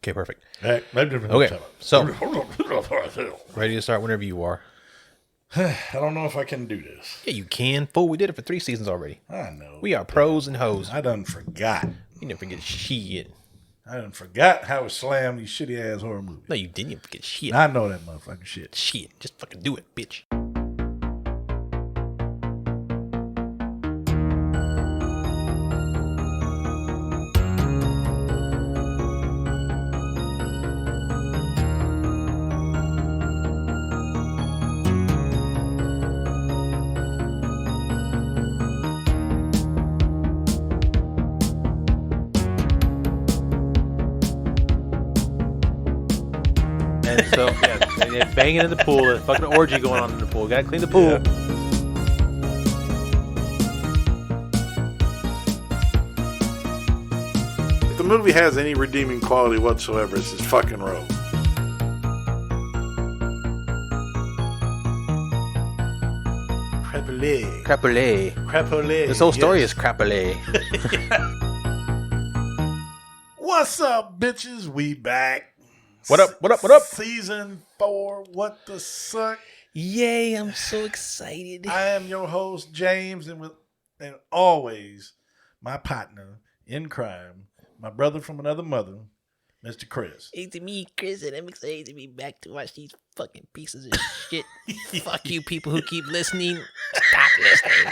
Okay, perfect. Okay, so ready to start whenever you are. I don't know if I can do this. Yeah, you can. Fool, we did it for 3 seasons already. I know. We are pros and hoes. I done forgot. You didn't forget shit. I done forgot how to slam these shitty ass horror movies. No, you didn't forget shit. I know that motherfucking shit. Shit, just fucking do it, bitch. So, yeah, they're banging in the pool. There's fucking orgy going on in the pool. Gotta clean the pool. Yeah. If the movie has any redeeming quality whatsoever, it's his fucking robe. Crapule. Crapule. Crapule. This whole story is crapule. What's up, bitches? We back. What up? What up? What up? Season 4. What the suck? Yay, I'm so excited. I am your host, James, and always my partner in crime, my brother from another mother, Mr. Chris. It's me, Chris, and I'm excited to be back to watch these fucking pieces of shit. Fuck you people who keep listening. Stop listening.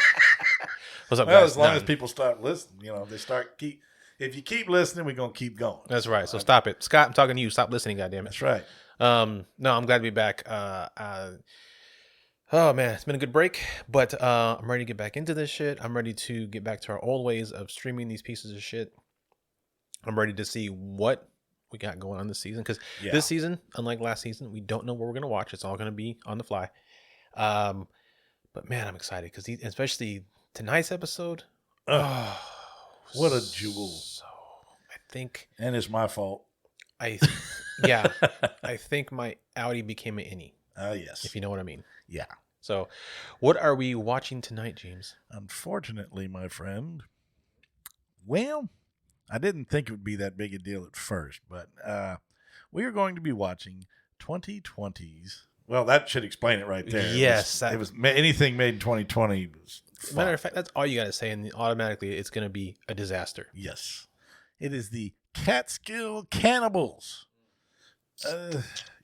What's up, Well, guys? as long as people start listening, if you keep listening, we're going to keep going. That's right. So stop it. Scott, I'm talking to you. Stop listening, goddammit. That's right. No, I'm glad to be back. Oh man, it's been a good break, but I'm ready to get back into this shit. I'm ready to get back to our old ways of streaming these pieces of shit. I'm ready to see what we got going on this season, because this season, unlike last season, we don't know what we're gonna watch. It's all gonna be on the fly. But man, I'm excited because especially tonight's episode. What a jewel! So I think, and it's my fault. I think my outie became an innie. Yes, if you know what I mean. Yeah. So, what are we watching tonight, James? Unfortunately, my friend, well, I didn't think it would be that big a deal at first, but we are going to be watching 2020's. Well, that should explain it right there. Yes. It was anything made in 2020 was fun. Matter of fact, that's all you got to say, and automatically it's going to be a disaster. Yes. It is the Kaatskill Kannibals.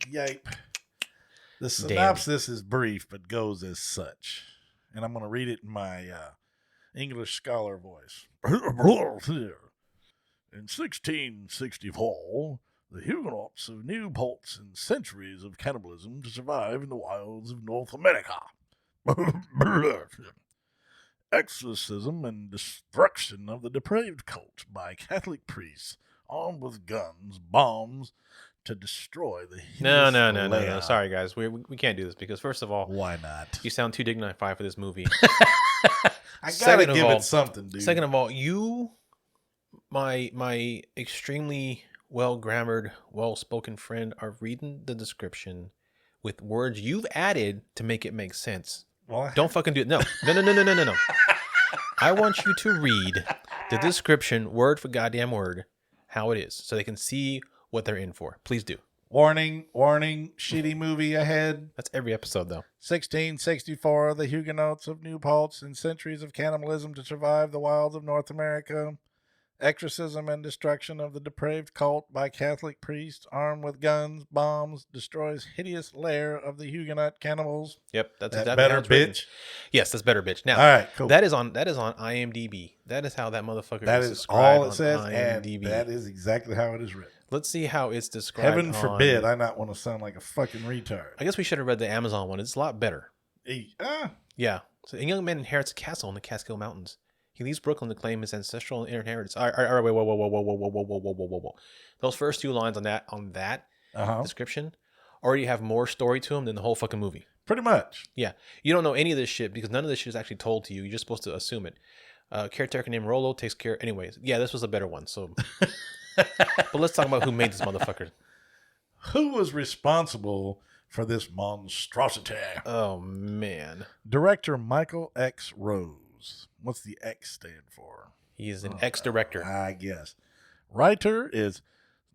Yipe. The synopsis is brief, but goes as such. And I'm going to read it in my English scholar voice. In 1664, the Huguenots of New Paltz and centuries of cannibalism to survive in the wilds of North America. Exorcism and destruction of the depraved cult by Catholic priests armed with guns, bombs, to destroy the hideous No. Sorry, guys. We can't do this because, first of all, why not? You sound too dignified for this movie. I gotta give it something, dude. Second of all, you, my extremely well-grammared, well-spoken friend, are reading the description with words you've added to make it make sense. Well, don't fucking do it. No. I want you to read the description word for goddamn word, how it is, so they can see what they're in for. Please do. Warning, shitty movie ahead. That's every episode, though. 1664, the Huguenots of New Paltz and centuries of cannibalism to survive the wilds of North America. Exorcism and destruction of the depraved cult by Catholic priests armed with guns, bombs, destroys hideous lair of the Huguenot Cannibals. Yep, that's that better bitch. Yes, that's better bitch. Now, all right, cool. That is on IMDb. That is how that motherfucker that is all it says, IMDb. And that is exactly how it is written. Let's see how it's described. Heaven forbid I not want to sound like a fucking retard. I guess we should have read the Amazon one. It's a lot better. Yeah. So a young man inherits a castle in the Kaatskill Mountains. He leaves Brooklyn to claim his ancestral inheritance. All right, wait, whoa. Those first 2 lines on that description already have more story to them than the whole fucking movie. Pretty much. Yeah. You don't know any of this shit because none of this shit is actually told to you. You're just supposed to assume it. Caretaker named Rollo takes care. Anyways, yeah, this was a better one. So, but let's talk about who made this motherfucker. Who was responsible for this monstrosity? Oh man. Director Michael X. Rose. What's the X stand for? He is an ex-director. I guess. Writer is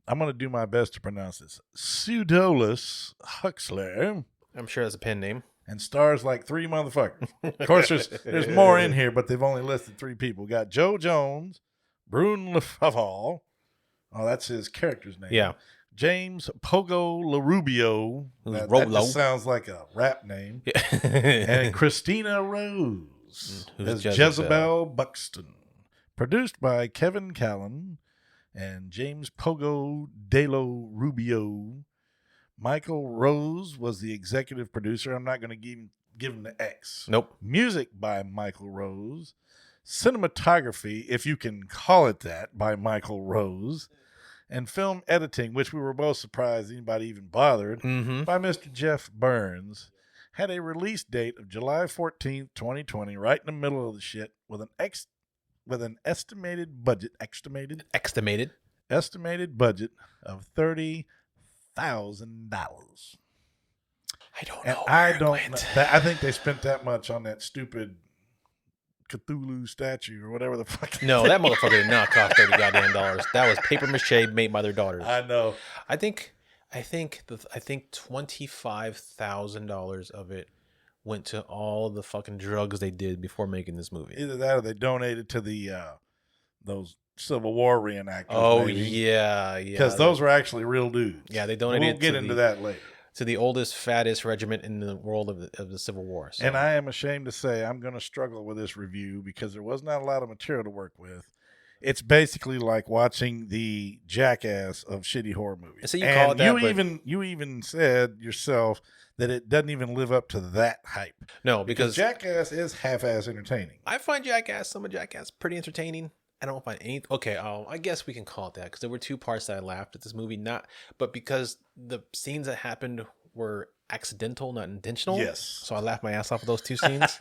I'm going to do my best to pronounce this. Pseudolus Huxley. I'm sure that's a pen name. And stars like 3 motherfuckers. Of course, there's more in here, but they've only listed 3 people. We got Joe Jones, Brune Lefavall. Oh, that's his character's name. Yeah. James Pogo LaRubio. That just sounds like a rap name. Yeah. And Christina Rose as Jezebel Buxton. Produced by Kevin Callan and James Pogo de lo Rubio. Michael Rose was the executive producer. I'm not going to give him the X. Nope. Music by Michael Rose. Cinematography, if you can call it that, by Michael Rose. And film editing, which we were both surprised anybody even bothered, by Mr. Jeff Burns. Had a release date of July 14th, 2020, right in the middle of the shit, with an estimated budget of $30,000. I don't know. I think they spent that much on that stupid Cthulhu statue or whatever the fuck. No, that motherfucker did not cost $30 goddamn dollars. That was paper mache made by their daughters. I know. I think $25,000 of it went to all the fucking drugs they did before making this movie. Either that or they donated to the those Civil War reenactors. Oh, maybe. yeah. Because those were actually real dudes. Yeah, they donated. We'll get into that later. To the oldest, fattest regiment in the world of the Civil War. So. And I am ashamed to say I'm going to struggle with this review because there was not a lot of material to work with. It's basically like watching the Jackass of shitty horror movies. So you call it that, you even said yourself that it doesn't even live up to that hype. No, because Jackass is half-ass entertaining. I find some of Jackass pretty entertaining. I don't find any. Okay, I guess we can call it that because there were 2 parts that I laughed at this movie, but because the scenes that happened were accidental, not intentional. Yes. So I laughed my ass off at those 2 scenes.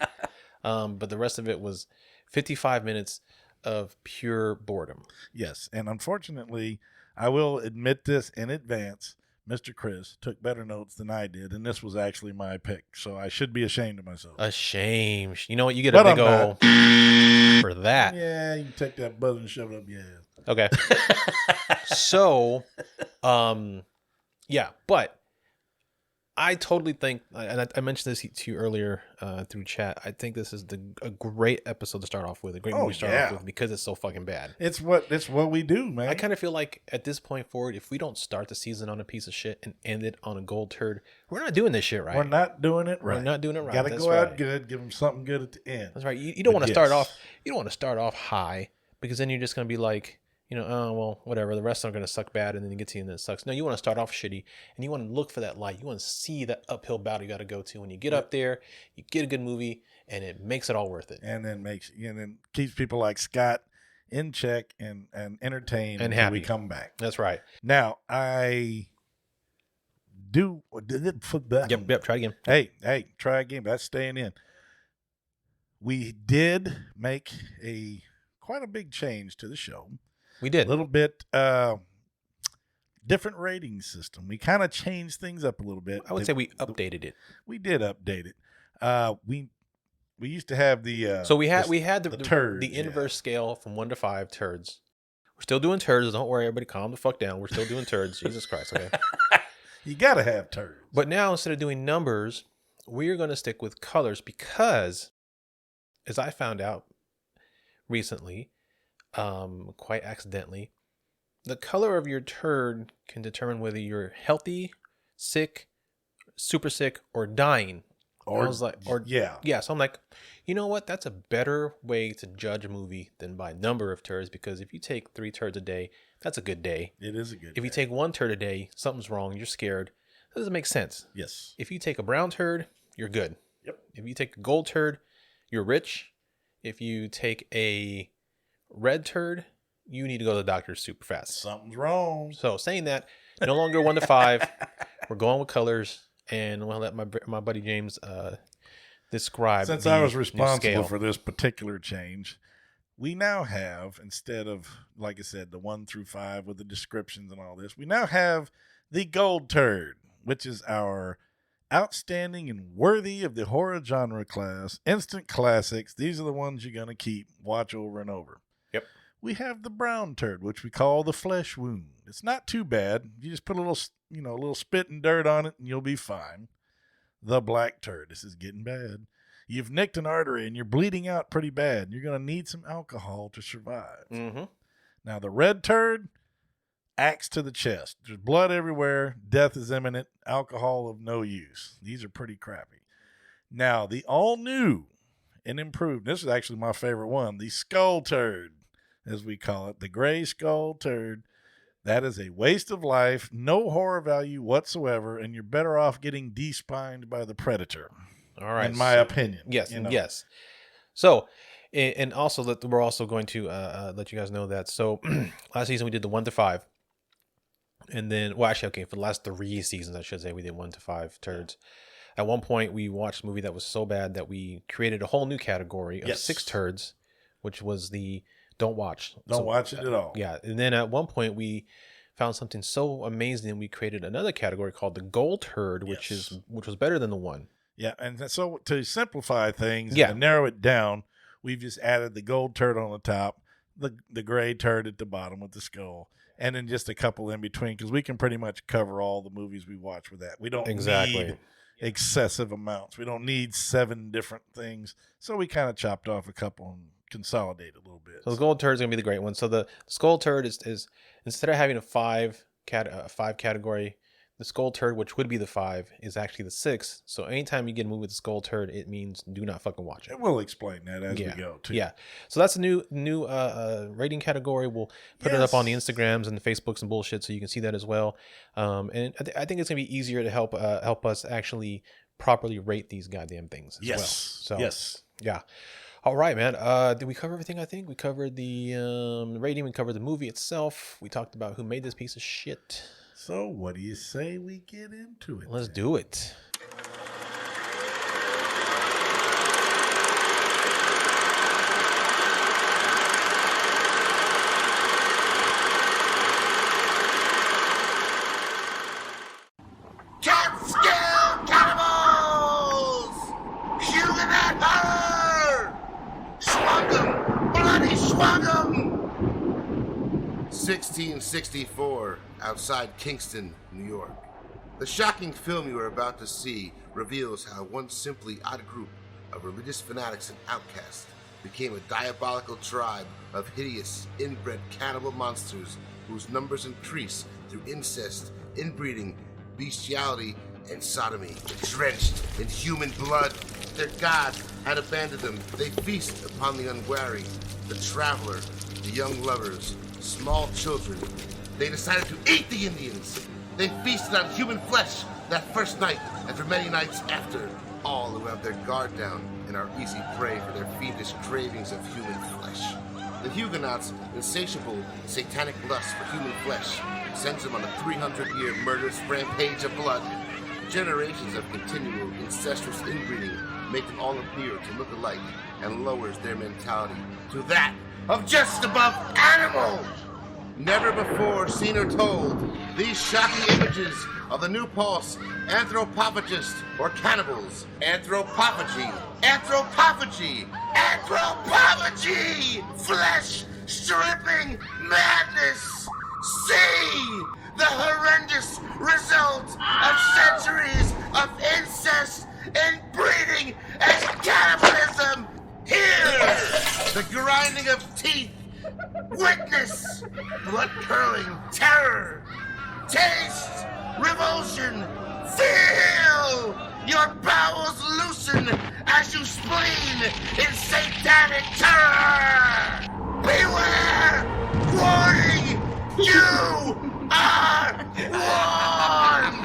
But the rest of it was 55 minutes of pure boredom. Yes, and unfortunately, I will admit this in advance. Mr. Chris took better notes than I did, and this was actually my pick, so I should be ashamed of myself. Ashamed. You know what? You get a big ol' for that. Yeah, you can take that buzz and shove it up your ass. Okay. So, yeah, but I totally think, and I mentioned this to you earlier through chat, I think this is a great episode to start off with, a great movie to start off with because it's so fucking bad. It's what we do, man. I kind of feel like at this point forward, if we don't start the season on a piece of shit and end it on a gold turd, we're not doing this shit right. We're not doing it right. We're not doing it right. Got to go out good, give them something good at the end. That's right. You don't want to start off. You don't want to start off high because then you're just going to be like, oh, well, whatever. The rest are going to suck bad, and then you get to you and then it sucks. No, you want to start off shitty, and you want to look for that light. You want to see that uphill battle you got to go to. When you get up there, you get a good movie, and it makes it all worth it. And then keeps people like Scott in check and entertained and until happy. We come back. That's right. Now, I do... Yep, try again. Hey, try again. That's staying in. We did make quite a big change to the show. We did. A little bit different rating system. We kind of changed things up a little bit. I would say we updated it. We did update it. We used to have the so we had the turds, the inverse scale from 1 to 5 turds. We're still doing turds. Don't worry, everybody, calm the fuck down. We're still doing turds. Jesus Christ, okay. You gotta have turds. But now instead of doing numbers, we're going to stick with colors because, as I found out recently, quite accidentally, the color of your turd can determine whether you're healthy, sick, super sick, or dying. So I'm like, you know what? That's a better way to judge a movie than by number of turds, because if you take 3 turds a day, that's a good day. It is a good day. If you take 1 turd a day, something's wrong. You're scared. That doesn't make sense. Yes. If you take a brown turd, you're good. Yep. If you take a gold turd, you're rich. If you take a red turd, you need to go to the doctor super fast. Something's wrong. So saying that, no longer 1 to 5. We're going with colors, and we'll let my buddy James describe. Since I was responsible for this particular change, we now have, instead of, like I said, the 1 through 5 with the descriptions and all this, we now have the gold turd, which is our outstanding and worthy of the horror genre class, instant classics. These are the ones you're going to watch over and over. Yep. we have the brown turd, which we call the flesh wound. It's not too bad. You just put a little, a little spit and dirt on it and you'll be fine. The black turd. This is getting bad. You've nicked an artery and you're bleeding out pretty bad. You're going to need some alcohol to survive. Mm-hmm. Now, the red turd, axe to the chest. There's blood everywhere. Death is imminent. Alcohol of no use. These are pretty crappy. Now, the all new and improved, this is actually my favorite one, the skull turd, as we call it, the gray skull turd. That is a waste of life, no horror value whatsoever, and you're better off getting de-spined by the predator. All right. In my opinion. Yes, yes. So, and also we're also going to let you guys know that. So, last season we did the 1 to 5. And then, well, actually, okay, for the last 3 seasons, I should say, we did 1 to 5 turds. At one point, we watched a movie that was so bad that we created a whole new category of 6 turds, which was the don't watch. Don't watch it at all. Yeah. And then at one point, we found something so amazing, we created another category called the gold turd, which was better than the 1. Yeah, and so to simplify things and to narrow it down, we've just added the gold turd on the top, the gray turd at the bottom with the skull, and then just a couple in between, because we can pretty much cover all the movies we watch with that. We don't need excessive amounts. We don't need 7 different things. So we kind of chopped off a couple and consolidated a little bit. So the gold turd is going to be the great one. So the skull turd is instead of having a 5 category, the skull turd, which would be the 5, is actually the 6. So anytime you get a movie with the skull turd, it means do not fucking watch it. And we'll explain that as we go too. Yeah. So that's a new rating category. We'll put it up on the Instagrams and the Facebooks and bullshit, so you can see that as well. And I think it's gonna be easier to help us actually properly rate these goddamn things as well. So yeah. All right, man. Did we cover everything? I think we covered the rating. We covered the movie itself. We talked about who made this piece of shit. So what do you say we get into it? Let's do it. Kaatskill Kannibals! Huguenot horror! Swung 'em! Bloody swung 'em! 1664, outside Kingston, New York. The shocking film you are about to see reveals how one simply odd group of religious fanatics and outcasts became a diabolical tribe of hideous, inbred cannibal monsters whose numbers increase through incest, inbreeding, bestiality, and sodomy. Drenched in human blood, their god had abandoned them. They feast upon the unwary, the traveler, the young lovers, small children. They decided to eat the Indians. They feasted on human flesh that first night and for many nights after. All who have their guard down and are easy prey for their fiendish cravings of human flesh. The Huguenots' insatiable satanic lust for human flesh sends them on a 300-year murderous rampage of blood. Generations of continual incestuous inbreeding make them all appear to look alike and lowers their mentality to that of just above animal. Never before seen or told, these shocking images of the New Paltz anthropophagists or cannibals. Anthropophagy, anthropophagy, anthropophagy! Flesh stripping madness! See the horrendous result of centuries of incest and breeding and cannibalism! Hear the grinding of teeth! Witness blood-curdling terror! Taste revulsion! Feel your bowels loosen as you spleen in satanic terror! Beware! Warning! You are warned!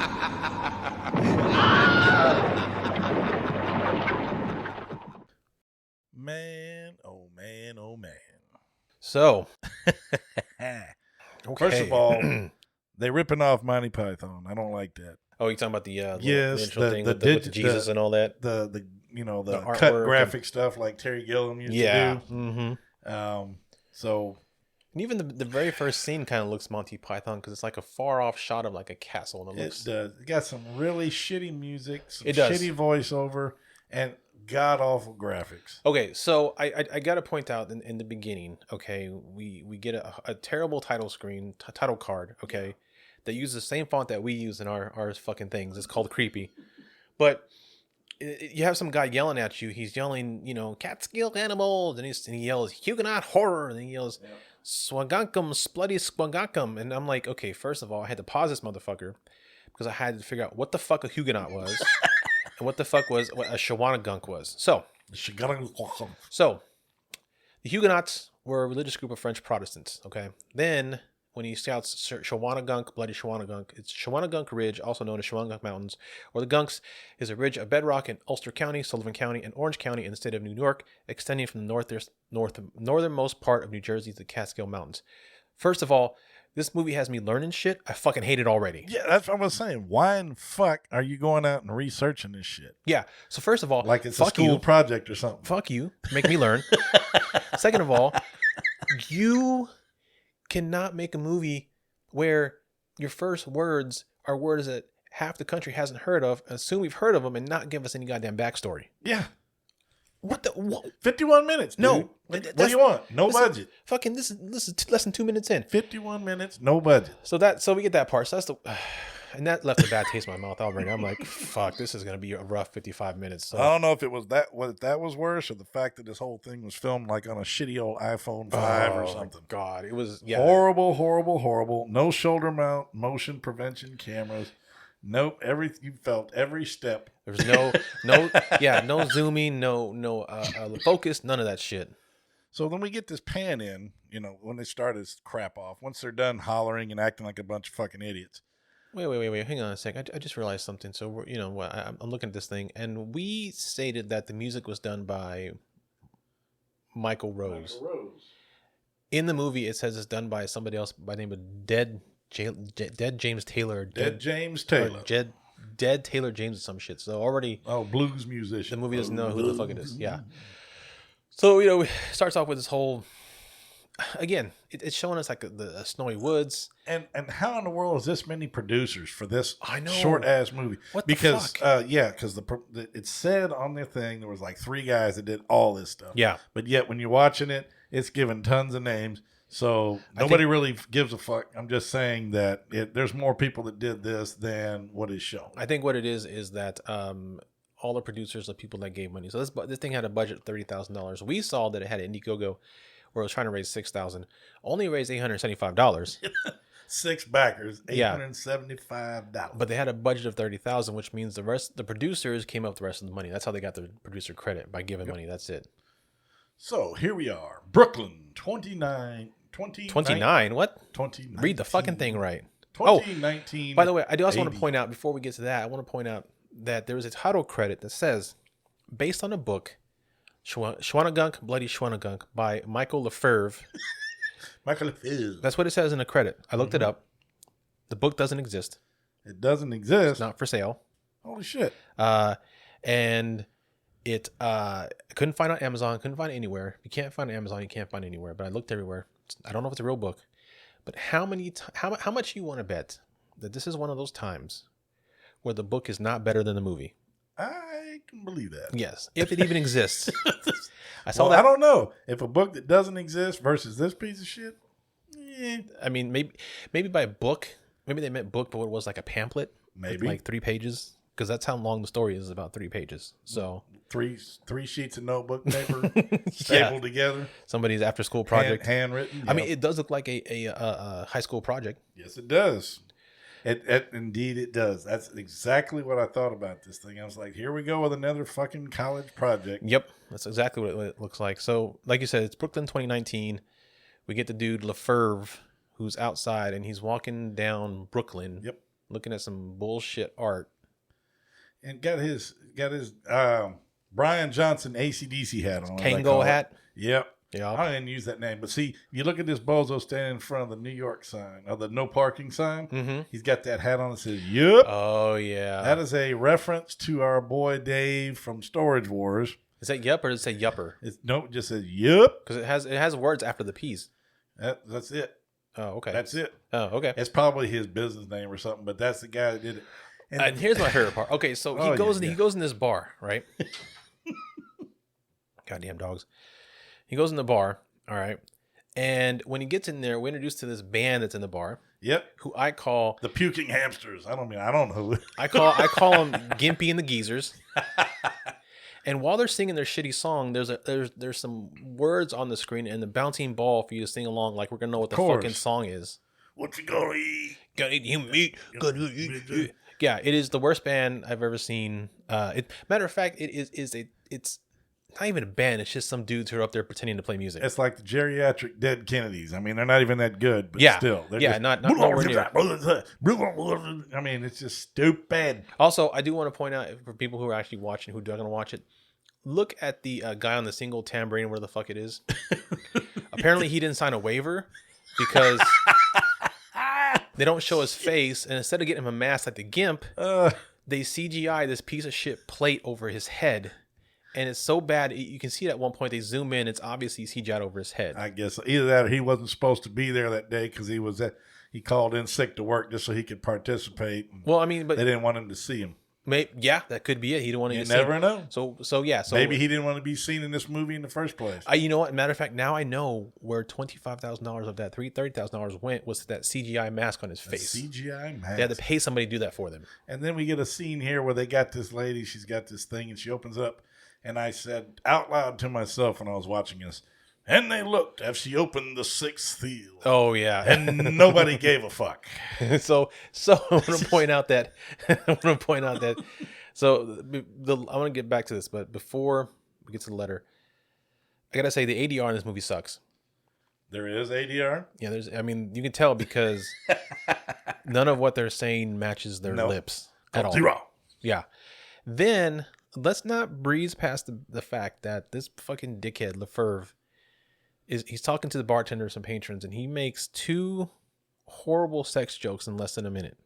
Man, oh man, oh man. So, First of all, they're ripping off Monty Python. I don't like that. oh, you're talking about the Yes, intro thing with the Jesus and all that. The The cut artwork graphic stuff like Terry Gilliam used to do. Mm-hmm. So And even the very first scene kind of looks Monty Python because it's like a far off shot of like a castle, and it got some really shitty music, some It does. shitty voiceover, and god awful graphics. Okay, so I got to point out in the beginning, okay, we get a terrible title screen, title card, okay, that uses the same font that we use in our fucking things. It's called Creepy. But you have some guy yelling at you. He's yelling, Kaatskill Kannibals, and he yells Huguenot horror, and he yells Swagankum, Splutty Swagankum. And I'm like, okay, first of all, I had to pause this motherfucker because I had to figure out what the fuck a Huguenot was and what the fuck what a Shawanagunk was. So the Huguenots were a religious group of French Protestants, okay? Then when he scouts Shawanagunk, Bloody Shawanagunk, it's Shawanagunk Ridge, also known as Shawanagunk Mountains, or the Gunks, is a ridge of bedrock in Ulster County, Sullivan County, and Orange County in the state of New York, extending from the northernmost part of New Jersey to the Catskill Mountains. First of all, this movie has me learning shit. I fucking hate it already. Yeah, that's what I was saying. Why in fuck are you going out and researching this shit? Yeah. So first of all, like it's a school project or something. Fuck you. Make me learn. Second of all, you cannot make a movie where your first words are words that half the country hasn't heard of, assume we've heard of them, and not give us any goddamn backstory. Yeah. What the? What? 51 minutes. Dude. No. What do you want? No budget. Fucking this is less than 2 minutes in. 51 minutes, no budget. So we get that part. So that's and that left a bad taste in my mouth already. I'm like, fuck, this is gonna be a rough 55 minutes. So. I don't know if it was that was worse or the fact that this whole thing was filmed like on a shitty old iPhone 5 or something. God, it was horrible. No shoulder mount, motion prevention cameras. Nope. You felt every step. There was no zooming, no focus, none of that shit. So then we get this pan in, when they start this crap off. Once they're done hollering and acting like a bunch of fucking idiots. Wait. Hang on a sec. I just realized something. So I'm looking at this thing, and we stated that the music was done by Michael Rose. In the movie, it says it's done by somebody else by the name of Dead James Taylor. Dead Taylor James or some shit. So already, blues musician. The movie doesn't know who the fuck it is. Yeah. So it starts off with this whole. Again, it's showing us like the snowy woods. And how in the world is this many producers for this I know. short ass movie? What because, the fuck? Because it said on their thing there was like 3 guys that did all this stuff. Yeah. But yet when you're watching it, it's given tons of names. So nobody really gives a fuck. I'm just saying that there's more people that did this than what is shown. I think what it is that all the producers are people that gave money. So this thing had a budget of $30,000. We saw that it had an Indiegogo where it was trying to raise $6,000. Only raised $875. 6 backers, $875. But they had a budget of $30,000, which means the producers came up with the rest of the money. That's how they got the producer credit, by giving money. That's it. So here we are, Brooklyn, 29. What? 2019. Read the fucking thing right. 2019. By the way, I do also want to point out, before we get to that, I want to point out that there is a title credit that says, based on a book, Shawanagunk, Bloody Shawanagunk by Michael Lefebvre. Michael Lefebvre. That's what it says in the credit. I looked it up. The book doesn't exist. It doesn't exist? It's not for sale. Holy shit. And it I couldn't find it on Amazon. Couldn't find it anywhere. You can't find it on Amazon. You can't find it anywhere. But I looked everywhere. I don't know if it's a real book. But how much you want to bet that this is one of those times where the book is not better than the movie? I can believe that. Yes, if it even exists. I saw that. I don't know if a book that doesn't exist versus this piece of shit. I mean, maybe by book. Maybe they meant book, but it was like a pamphlet. Maybe like 3 pages, because that's how long the story is. About 3 pages. So 3 sheets of notebook paper stapled together. Somebody's after school project, handwritten. Yep. I mean, it does look like a high school project. Yes, it does. Indeed, it does. That's exactly what I thought about this thing. I was like, here we go with another fucking college project. Yep, that's exactly what it looks like. So, like you said, it's Brooklyn 2019. We get the dude Lefebvre, who's outside, and he's walking down Brooklyn. Yep, looking at some bullshit art, and got his Brian Johnson AC/DC hat on. Kango hat. Yep. Yeah, I didn't use that name, but see, you look at this bozo standing in front of the New York sign, or the no parking sign. Mm-hmm. He's got that hat on that says "Yup." Oh yeah, that is a reference to our boy Dave from Storage Wars. Is that yup or does it say yupper? It just says "Yup" because it has words after the P's. That's it. Oh okay, that's it. Oh okay, it's probably his business name or something, but that's the guy that did it. And here's my favorite part. Okay, so he goes in this bar, right? Goddamn dogs. He goes in the bar. All right. And when he gets in there, we're introduced to this band that's in the bar. Yep. Who I call the puking hamsters. I don't know. I call them Gimpy and the Geezers. And while they're singing their shitty song, there's some words on the screen and the bouncing ball for you to sing along like we're gonna know what the fucking song is. What you gonna eat? Gonna eat him meat. Gonna eat. Yeah, it is the worst band I've ever seen. Matter of fact, it's not even a band. It's just some dudes who are up there pretending to play music. It's like the geriatric Dead Kennedys. I mean, they're not even that good, but still. They're just, not nowhere near. I mean, it's just stupid. Also, I do want to point out for people who are actually watching, who are going to watch it, look at the guy on the single tambourine, where the fuck it is. Apparently, he didn't sign a waiver because they don't show his face, and instead of getting him a mask like the Gimp, they CGI this piece of shit plate over his head. And it's so bad, you can see it at one point. They zoom in. It's obviously CGI'd over his head. I guess either that or he wasn't supposed to be there that day because he called in sick to work just so he could participate. Well, I mean, but they didn't want him to see him. Yeah, that could be it. He didn't want to. You never know. So yeah. So maybe he didn't want to be seen in this movie in the first place. You know what? Matter of fact, now I know where $25,000 of that $30,000 went was that CGI mask on his face. CGI mask. They had to pay somebody to do that for them. And then we get a scene here where they got this lady. She's got this thing, and she opens up. And I said out loud to myself when I was watching this, and they looked as she opened the sixth seal. Oh, yeah. And nobody gave a fuck. So I want to point out that, so I want to get back to this, but before we get to the letter, I got to say the ADR in this movie sucks. There is ADR? Yeah, you can tell because none of what they're saying matches their lips at all. Zero. Yeah. Then let's not breeze past the fact that this fucking dickhead Lefebvre he's talking to the bartenders and patrons, and he makes 2 horrible sex jokes in less than a minute.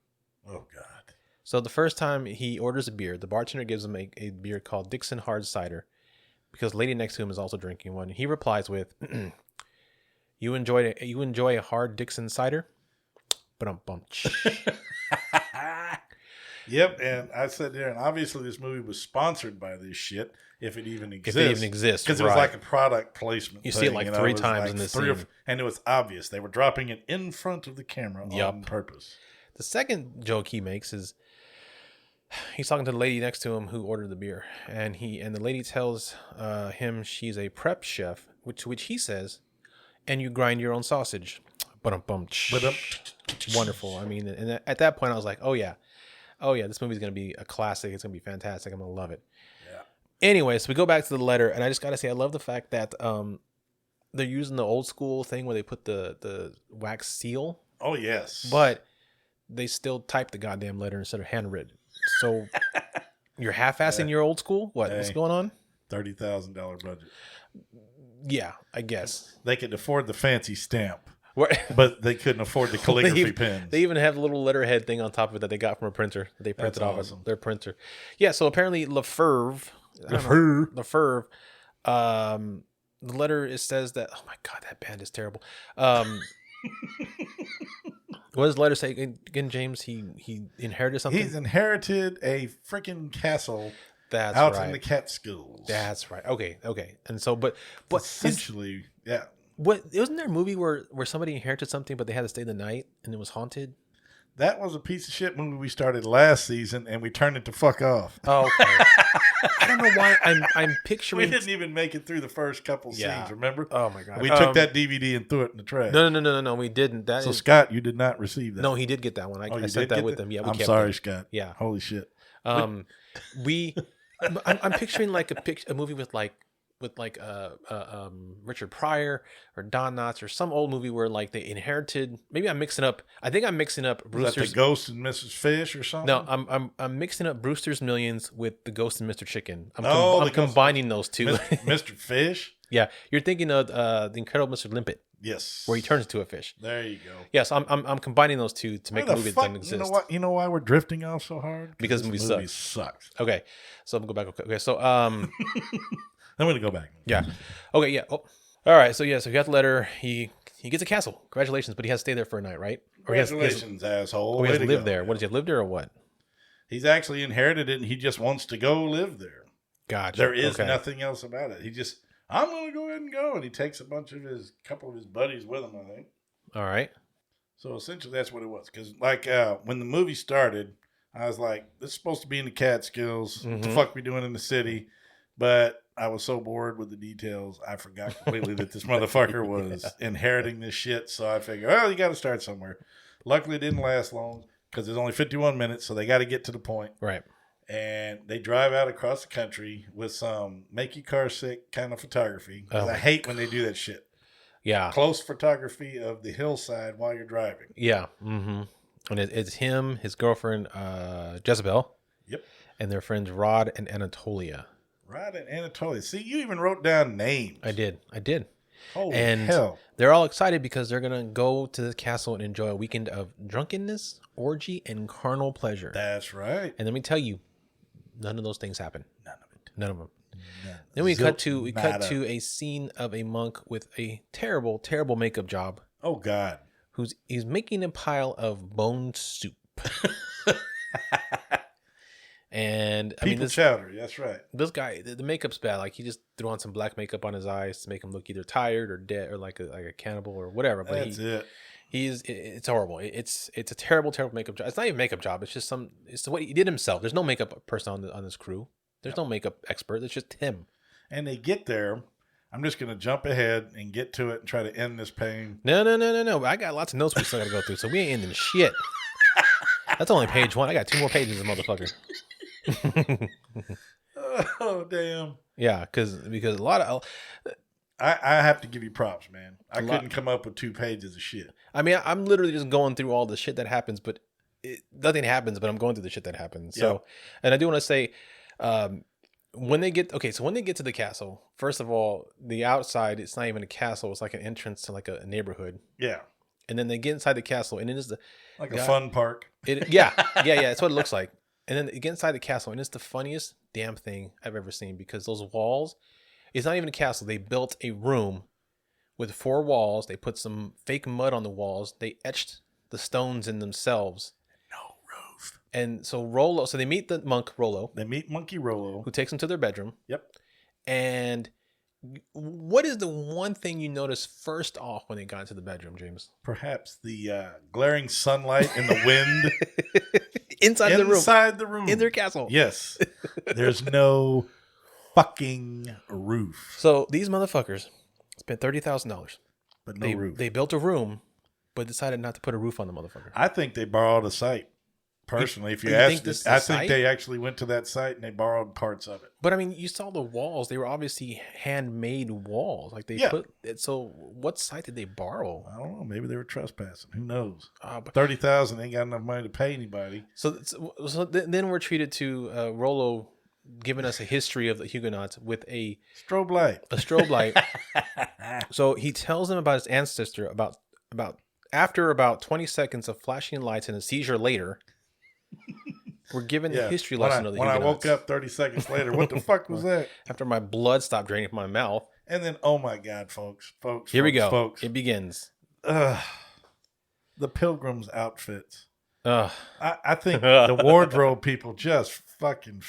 Oh God! So the first time he orders a beer, the bartender gives him a beer called Dixon Hard Cider because the lady next to him is also drinking one. He replies with, "You enjoy a hard Dixon cider?" But Yep, and I said there, and obviously this movie was sponsored by this shit, if it even exists. If it even exists, because it was like a product placement. You see it like 3 times in this scene, and it was obvious they were dropping it in front of the camera on purpose. The second joke he makes is he's talking to the lady next to him who ordered the beer, and the lady tells him she's a prep chef, which he says, and you grind your own sausage. Wonderful. I mean, and at that point I was like, oh yeah, this movie's going to be a classic. It's going to be fantastic. I'm going to love it. Yeah. Anyway, so we go back to the letter, and I just got to say, I love the fact that they're using the old school thing where they put the wax seal. Oh, yes. But they still type the goddamn letter instead of handwritten. So you're half-assing your old school? What's going on? $30,000 budget. Yeah, I guess. They could afford the fancy stamp. But they couldn't afford the calligraphy pens. They even have a little letterhead thing on top of it that they got from a printer. That they printed off of their printer. Yeah, so apparently Lefebvre. The letter says that. Oh my God, that band is terrible. What does the letter say again, James? He inherited something. He's inherited a freaking castle. That's out right. in the Kaatskills. That's right. Okay. And so, but essentially, yeah. Wasn't there a movie where somebody inherited something, but they had to stay the night and it was haunted? That was a piece of shit movie we started last season, and we turned it to fuck off. Oh, okay. I don't know why I'm picturing. We didn't even make it through the first couple scenes. Remember? Oh my God. We took that DVD and threw it in the trash. No, we didn't. Scott, you did not receive that. No, he did get that one. I sent that with him. Yeah, I'm sorry, Scott. Yeah. Holy shit. I'm picturing like a movie with Richard Pryor or Don Knotts or some old movie where like they inherited. Maybe I'm mixing up. I think I'm mixing up Brewster's. Is that the Ghost and Mrs. Fish or something? No, I'm mixing up Brewster's Millions with the Ghost and Mr. Chicken. I'm combining those two. Mr. Fish. Yeah, you're thinking of the Incredible Mr. Limpet. Yes, where he turns into a fish. There you go. Yes, I'm combining those two to make a movie that doesn't exist. You know what? You know why we're drifting off so hard? Because the movie sucks. Okay, so I'm gonna go back. Okay, so I'm gonna go back. Yeah. Okay. Yeah. Oh. All right. So yeah. So he got the letter. He gets a castle. Congratulations. But he has to stay there for a night, right? Congratulations, asshole. Or he has to live there. What does he live there or what? He's actually inherited it, and he just wants to go live there. Gotcha. There is nothing else about it. He just I'm going to go ahead and go. And he takes a couple of his buddies with him, I think. All right. So essentially that's what it was. Because like when the movie started, I was like, this is supposed to be in the Catskills. What the fuck we doing in the city? But I was so bored with the details, I forgot completely that this motherfucker was inheriting this shit. So I figured, well, you got to start somewhere. Luckily, it didn't last long because there's only 51 minutes, so they got to get to the point. Right. And they drive out across the country with some make you car sick kind of photography. Because I hate when they do that shit. Yeah. Close photography of the hillside while you're driving. Yeah. Mm-hmm. And it's him, his girlfriend, Jezebel. Yep. And their friends Rod and Anatolia. Rod and Anatolia. See, you even wrote down names. I did. Holy and hell. They're all excited because they're going to go to the castle and enjoy a weekend of drunkenness, orgy, and carnal pleasure. That's right. And let me tell you, none of those things happen. None of them. None. Then we cut to a scene of a monk with a terrible, terrible makeup job. Oh God. He's making a pile of bone soup. And I mean, chowder. That's right. This guy, the makeup's bad. Like he just threw on some black makeup on his eyes to make him look either tired or dead or like a cannibal or whatever. But it's horrible. It's a terrible, terrible makeup job. It's not even a makeup job. It's just it's what he did himself. There's no makeup person on this crew. There's no makeup expert. It's just him. And they get there. I'm just going to jump ahead and get to it and try to end this pain. No. I got lots of notes we still got to go through, so we ain't ending shit. That's only page 1. I got 2 more pages of motherfucker. Oh, damn. Yeah, because a lot of... I have to give you props, man. I couldn't come up with 2 pages of shit. I mean, I'm literally just going through all the shit that happens, but nothing happens, but I'm going through the shit that happens. So, and I do want to say... when they get to the castle, first of all, the outside, it's not even a castle. It's like an entrance to like a neighborhood. Yeah. And then they get inside the castle, and it is a fun park. Yeah. That's what it looks like. And then they get inside the castle, and it's the funniest damn thing I've ever seen because those walls, it's not even a castle. They built a room with 4 walls. They put some fake mud on the walls. They etched the stones in themselves. No roof. And so Rollo, they meet the monk Rollo. They meet Monkey Rollo, who takes them to their bedroom. Yep. And what is the one thing you noticed first off when they got into the bedroom, James? Perhaps the glaring sunlight and the wind. Inside the room. In their castle. Yes. There's no fucking roof. So these motherfuckers spent $30,000. But no roof. They built a room, but decided not to put a roof on the motherfucker. I think they borrowed a site. Personally, if you ask this, I think they actually went to that site and they borrowed parts of it. But I mean, you saw the walls; they were obviously handmade walls. Like they put it. So, what site did they borrow? I don't know. Maybe they were trespassing. Who knows? $30,000 ain't got enough money to pay anybody. So then we're treated to Rollo giving us a history of the Huguenots with a strobe light. So he tells them about his ancestor. After about 20 seconds of flashing lights and a seizure later. We're given the history lesson of the Huguenots. When I woke up 30 seconds later, what the fuck was that? After my blood stopped draining from my mouth. And then, oh my God, folks. Here we go. Folks. It begins. The pilgrims' outfits. I think the wardrobe people just fucking...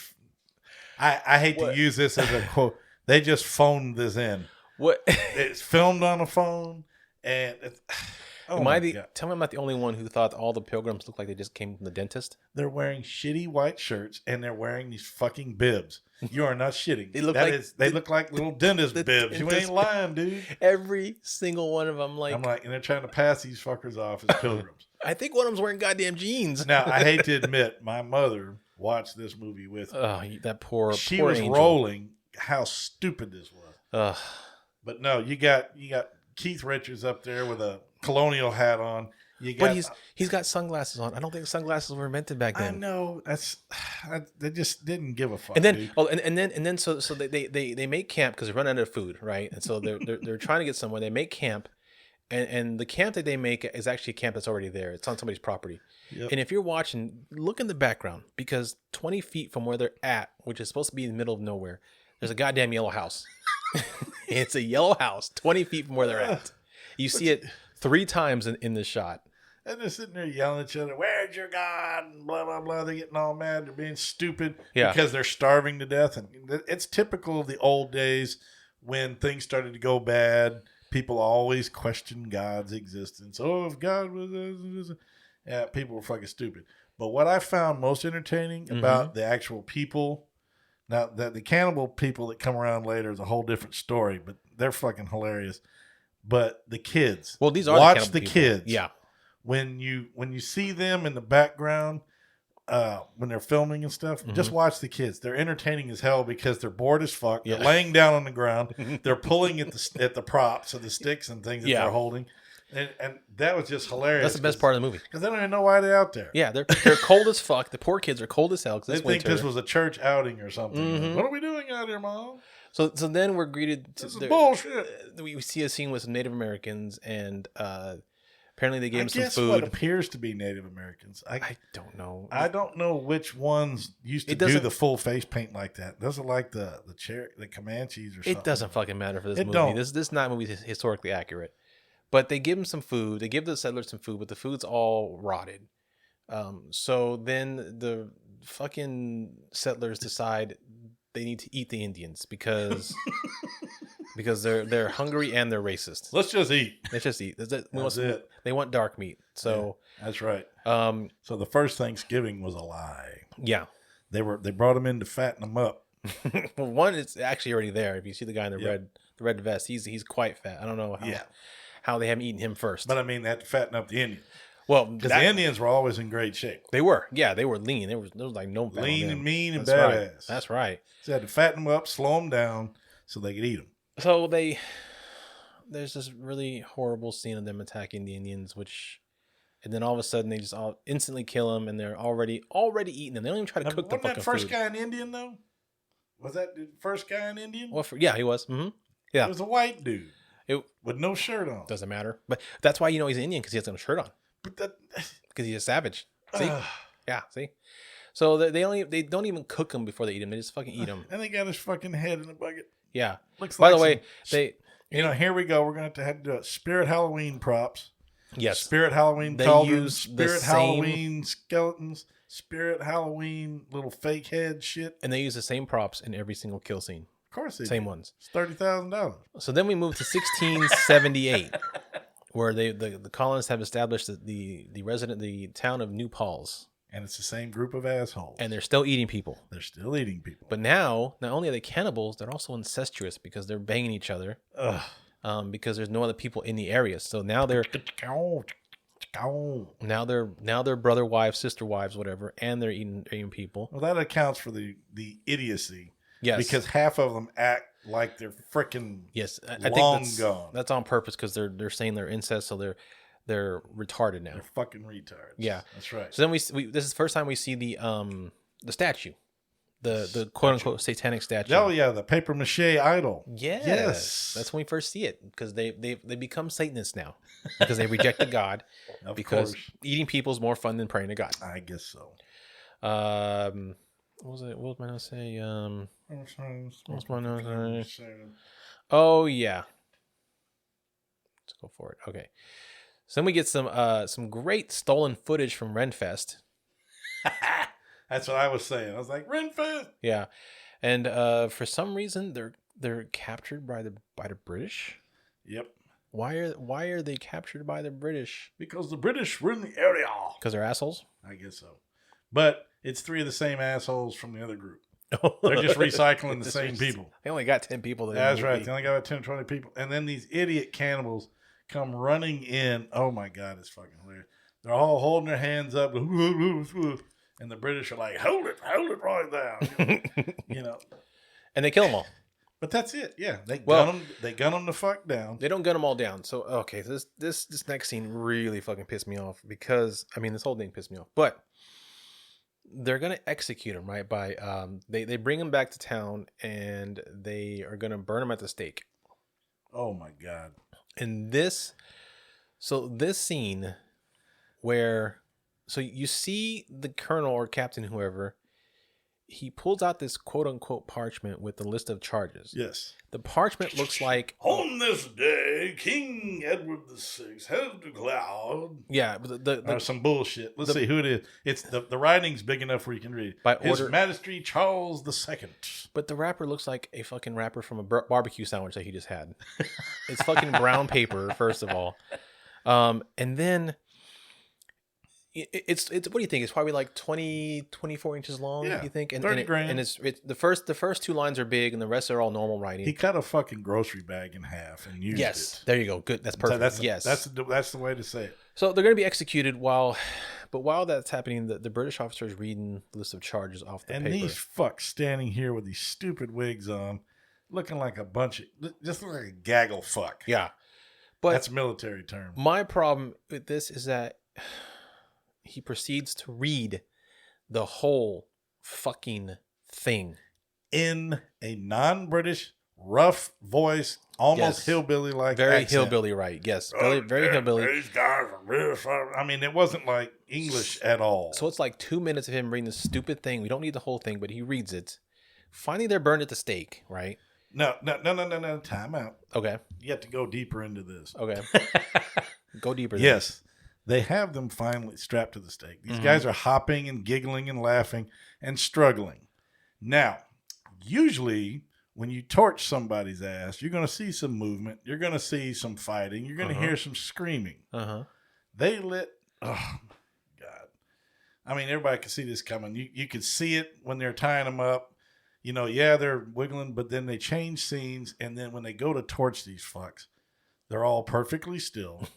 I hate to use this as a quote. They just phoned this in. What? It's filmed on a phone, and it's... Tell me I'm not the only one who thought all the pilgrims looked like they just came from the dentist. They're wearing shitty white shirts and they're wearing these fucking bibs. You are not shitting. They look like little dentist bibs. You ain't lying, dude. Every single one of them, and they're trying to pass these fuckers off as pilgrims. I think one of them's wearing goddamn jeans. Now, I hate to admit, my mother watched this movie with me. Oh, that poor She was angel. rolling how stupid this was. Ugh. But no, you got Keith Richards up there with a colonial hat on. But he's got sunglasses on. I don't think sunglasses were invented back then. I know they just didn't give a fuck. And then dude. So they make camp because they run out of food, right? And so they're trying to get somewhere. They make camp, and the camp that they make is actually a camp that's already there. It's on somebody's property. Yep. And if you're watching, look in the background because 20 feet from where they're at, which is supposed to be in the middle of nowhere, there's a goddamn yellow house. It's a yellow house 20 feet from where they're at. You see it 3 times in this shot. And they're sitting there yelling at each other, "Where's your God?" And blah, blah, blah. They're getting all mad. They're being stupid because they're starving to death. And it's typical of the old days when things started to go bad, people always questioned God's existence. Oh, if God was... Yeah, people were fucking stupid. But what I found most entertaining about the actual people... Now, the cannibal people that come around later is a whole different story, but they're fucking hilarious. But the kids... Well, these are watch the the kids. Yeah. When you see them in the background, when they're filming and stuff, just watch the kids. They're entertaining as hell because they're bored as fuck. Yeah. They're laying down on the ground. They're pulling at the props of the sticks and things that they're holding. And that was just hilarious. That's the best part of the movie. Because they don't even know why they're out there. Yeah, they're cold as fuck. The poor kids are cold as hell. They think this was a church outing or something. Like, what are we doing out here, Mom? So then we're greeted. This is bullshit. We see a scene with some Native Americans, and apparently they gave them some guess food. what appears to be Native Americans. I don't know. I don't know which ones used to do the full face paint like that. Those are like the Comanches or something. It doesn't fucking matter for this movie. Don't. This not movie is historically accurate. But they give them some food. They give the settlers some food, but the food's all rotted. So then the fucking settlers decide they need to eat the Indians because they're hungry and they're racist. Let's just eat. Let's just eat. That's it. They want dark meat. So that's right. So the first Thanksgiving was a lie. Yeah. They brought them in to fatten them up. Well, one is actually already there. If you see the guy in the red vest, he's quite fat. I don't know how they haven't eaten him first. But I mean, they had to fatten up the Indians. Well, because the Indians were always in great shape. They were. Yeah, they were lean. There was like no fat lean on them. and mean and That's badass. Right. That's right. So they had to fatten them up, slow them down, so they could eat them. So there's this really horrible scene of them attacking the Indians, and then all of a sudden they just all instantly kill them, and they're already eating them. They don't even try to cook the fucking food. Wasn't that first guy an Indian though? Was that the first guy an Indian? Well, yeah, he was. Mm-hmm. Yeah, it was a white dude with no shirt on. Doesn't matter, but that's why you know he's an Indian because he has no shirt on. But because he's a savage. See, yeah, see. So they don't even cook them before they eat them. They just fucking eat them. And they got his fucking head in a bucket. Yeah. Looks By like the way, here we go. We're going to have to do it. Spirit Halloween props. Yes. Spirit Halloween they cauldrons. Spirit Halloween skeletons. Spirit Halloween little fake head shit. And they use the same props in every single kill scene. Of course they Same do. ones. It's $30,000. So then we move to 1678, where the colonists have established the town of New Paltz. And it's the same group of assholes. And they're still eating people. They're still eating people. But now, not only are they cannibals, they're also incestuous because they're banging each other. Because there's no other people in the area. So now they're brother wives, sister wives, whatever, and they're eating people. Well, that accounts for the idiocy. Yes. Because half of them act like they're freaking I long think gone. That's on purpose because they're saying they're incest, so they're retarded now. They're fucking retards. Yeah, that's right. So then we this is the first time we see the statue, the quote unquote satanic statue. Oh yeah, the paper mache idol. Yes, that's when we first see it because they become Satanists now because they rejected God because eating people is more fun than praying to God. I guess so. What was it? What was my note say? What's my note say? Oh yeah. Let's go for it. Okay. So then we get some great stolen footage from Renfest. That's what I was saying. I was like, Renfest. Yeah. And for some reason they're captured by the British. Yep. Why are they captured by the British? Because the British were in the area. Because they're assholes? I guess so. But it's three of the same assholes from the other group. They're just recycling the same people. They only got 10 people. That's right. They only got 10 or 20 people. And then these idiot cannibals come running in. Oh, my God. It's fucking hilarious. They're all holding their hands up. And the British are like, hold it right there. You know. And they kill them all. But that's it. Yeah. They gun them the fuck down. They don't gun them all down. So, okay. This next scene really fucking pissed me off because, I mean, this whole thing pissed me off. But they're going to execute him, right? By they bring him back to town and they are going to burn him at the stake. Oh my God. And this scene where, so you see the colonel or captain, whoever, he pulls out this quote unquote parchment with the list of charges. Yes. The parchment looks like On this day, King Edward VI has declared. Yeah, but Or some bullshit. Let's see who it is. It's the writing's big enough where you can read. By His order- Majesty Charles II. But the wrapper looks like a fucking wrapper from a barbecue sandwich that he just had. It's fucking brown paper, first of all. And then it's what do you think? It's probably like 24 inches long, Yeah, you think? And 30 grand. And it's the first two lines are big and the rest are all normal writing. He cut a fucking grocery bag in half and used Yes. it. There you go. Good. That's perfect. So that's the way to say it. So they're going to be executed while that's happening, the British officer is reading the list of charges off the And paper. these fucks standing here with these stupid wigs on, looking like a bunch of, just look like a gaggle fuck. Yeah. But That's a military term. my problem with this is that he proceeds to read the whole fucking thing. In a non-British, rough voice, almost Yes. hillbilly-like Very accent. hillbilly, right? Yes. Very hillbilly. These guys are real. I mean, it wasn't like English at all. So it's like 2 minutes of him reading this stupid thing. We don't need the whole thing, but he reads it. Finally, they're burned at the stake, right? No. Time out. Okay. You have to go deeper into this. Okay. Go deeper. Yes. They have them finally strapped to the stake. These guys are hopping and giggling and laughing and struggling. Now, usually when you torch somebody's ass, you're going to see some movement. You're going to see some fighting. You're going to hear some screaming. They lit. Oh, God. I mean, everybody can see this coming. You could see it when they're tying them up. You know, yeah, they're wiggling, but then they change scenes. And then when they go to torch these fucks, they're all perfectly still.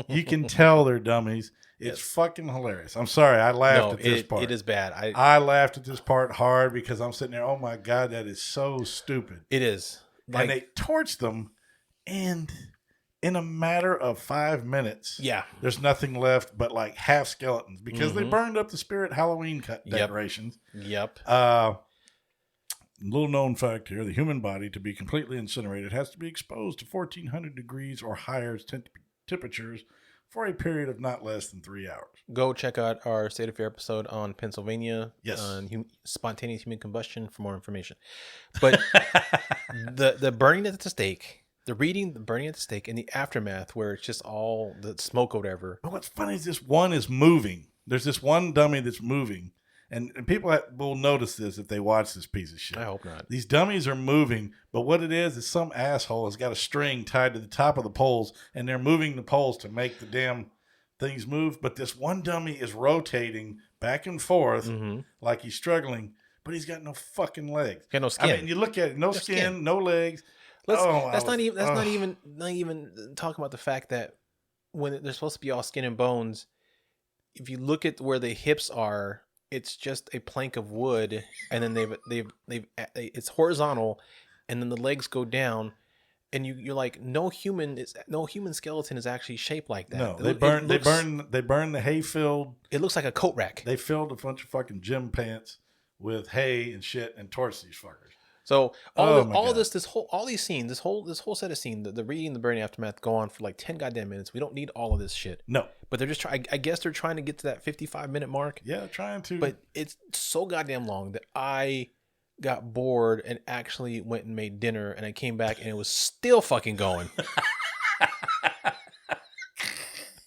You can tell they're dummies. It's fucking hilarious. I'm sorry. I laughed at this part. It is bad. I laughed at this part hard because I'm sitting there, oh my God, that is so stupid. It is. And they torched them, and in a matter of 5 minutes, Yeah. there's nothing left but like half skeletons because they burned up the Spirit Halloween decorations. Yep. Little known fact here, the human body, to be completely incinerated, has to be exposed to 1400 degrees or higher temperatures for a period of not less than 3 hours. Go check out our State of Fear episode on Pennsylvania. Yes. On spontaneous human combustion for more information. But the burning at the stake, the burning at the stake, and the aftermath where it's just all the smoke or whatever. But what's funny is this one is moving. There's this one dummy that's moving. And people will notice this if they watch this piece of shit. I hope not. These dummies are moving, but what it is some asshole has got a string tied to the top of the poles, and they're moving the poles to make the damn things move. But this one dummy is rotating back and forth like he's struggling, but he's got no fucking legs. Got no skin. I mean, you look at it, no skin, no legs. Not even talking about the fact that when they're supposed to be all skin and bones, if you look at where the hips are, it's just a plank of wood, and then it's horizontal, and then the legs go down, and you're like, no human skeleton is actually shaped like that. No, they burn the hay field. It looks like a coat rack. They filled a bunch of fucking gym pants with hay and shit and torched these fuckers. So all these scenes, this whole set of scenes, the reading, the burning aftermath go on for like 10 goddamn minutes. We don't need all of this shit. No. But they're just I guess they're trying to get to that 55-minute mark. Yeah, trying to. But it's so goddamn long that I got bored and actually went and made dinner, and I came back and it was still fucking going.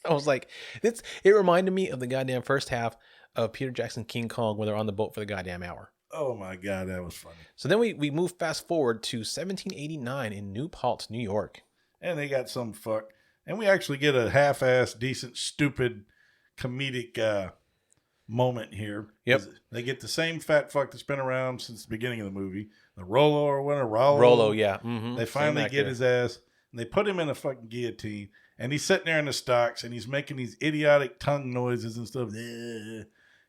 I was like, it reminded me of the goddamn first half of Peter Jackson's King Kong when they're on the boat for the goddamn hour. Oh my God, that was funny. So then we move fast forward to 1789 in New Paltz, New York. And they got some fuck. And we actually get a half-assed, decent, stupid, comedic moment here. Yep. They get the same fat fuck that's been around since the beginning of the movie. The Rollo or whatever. Rollo, yeah. Mm-hmm. They finally get his ass, and they put him in a fucking guillotine. And he's sitting there in the stocks, and he's making these idiotic tongue noises and stuff.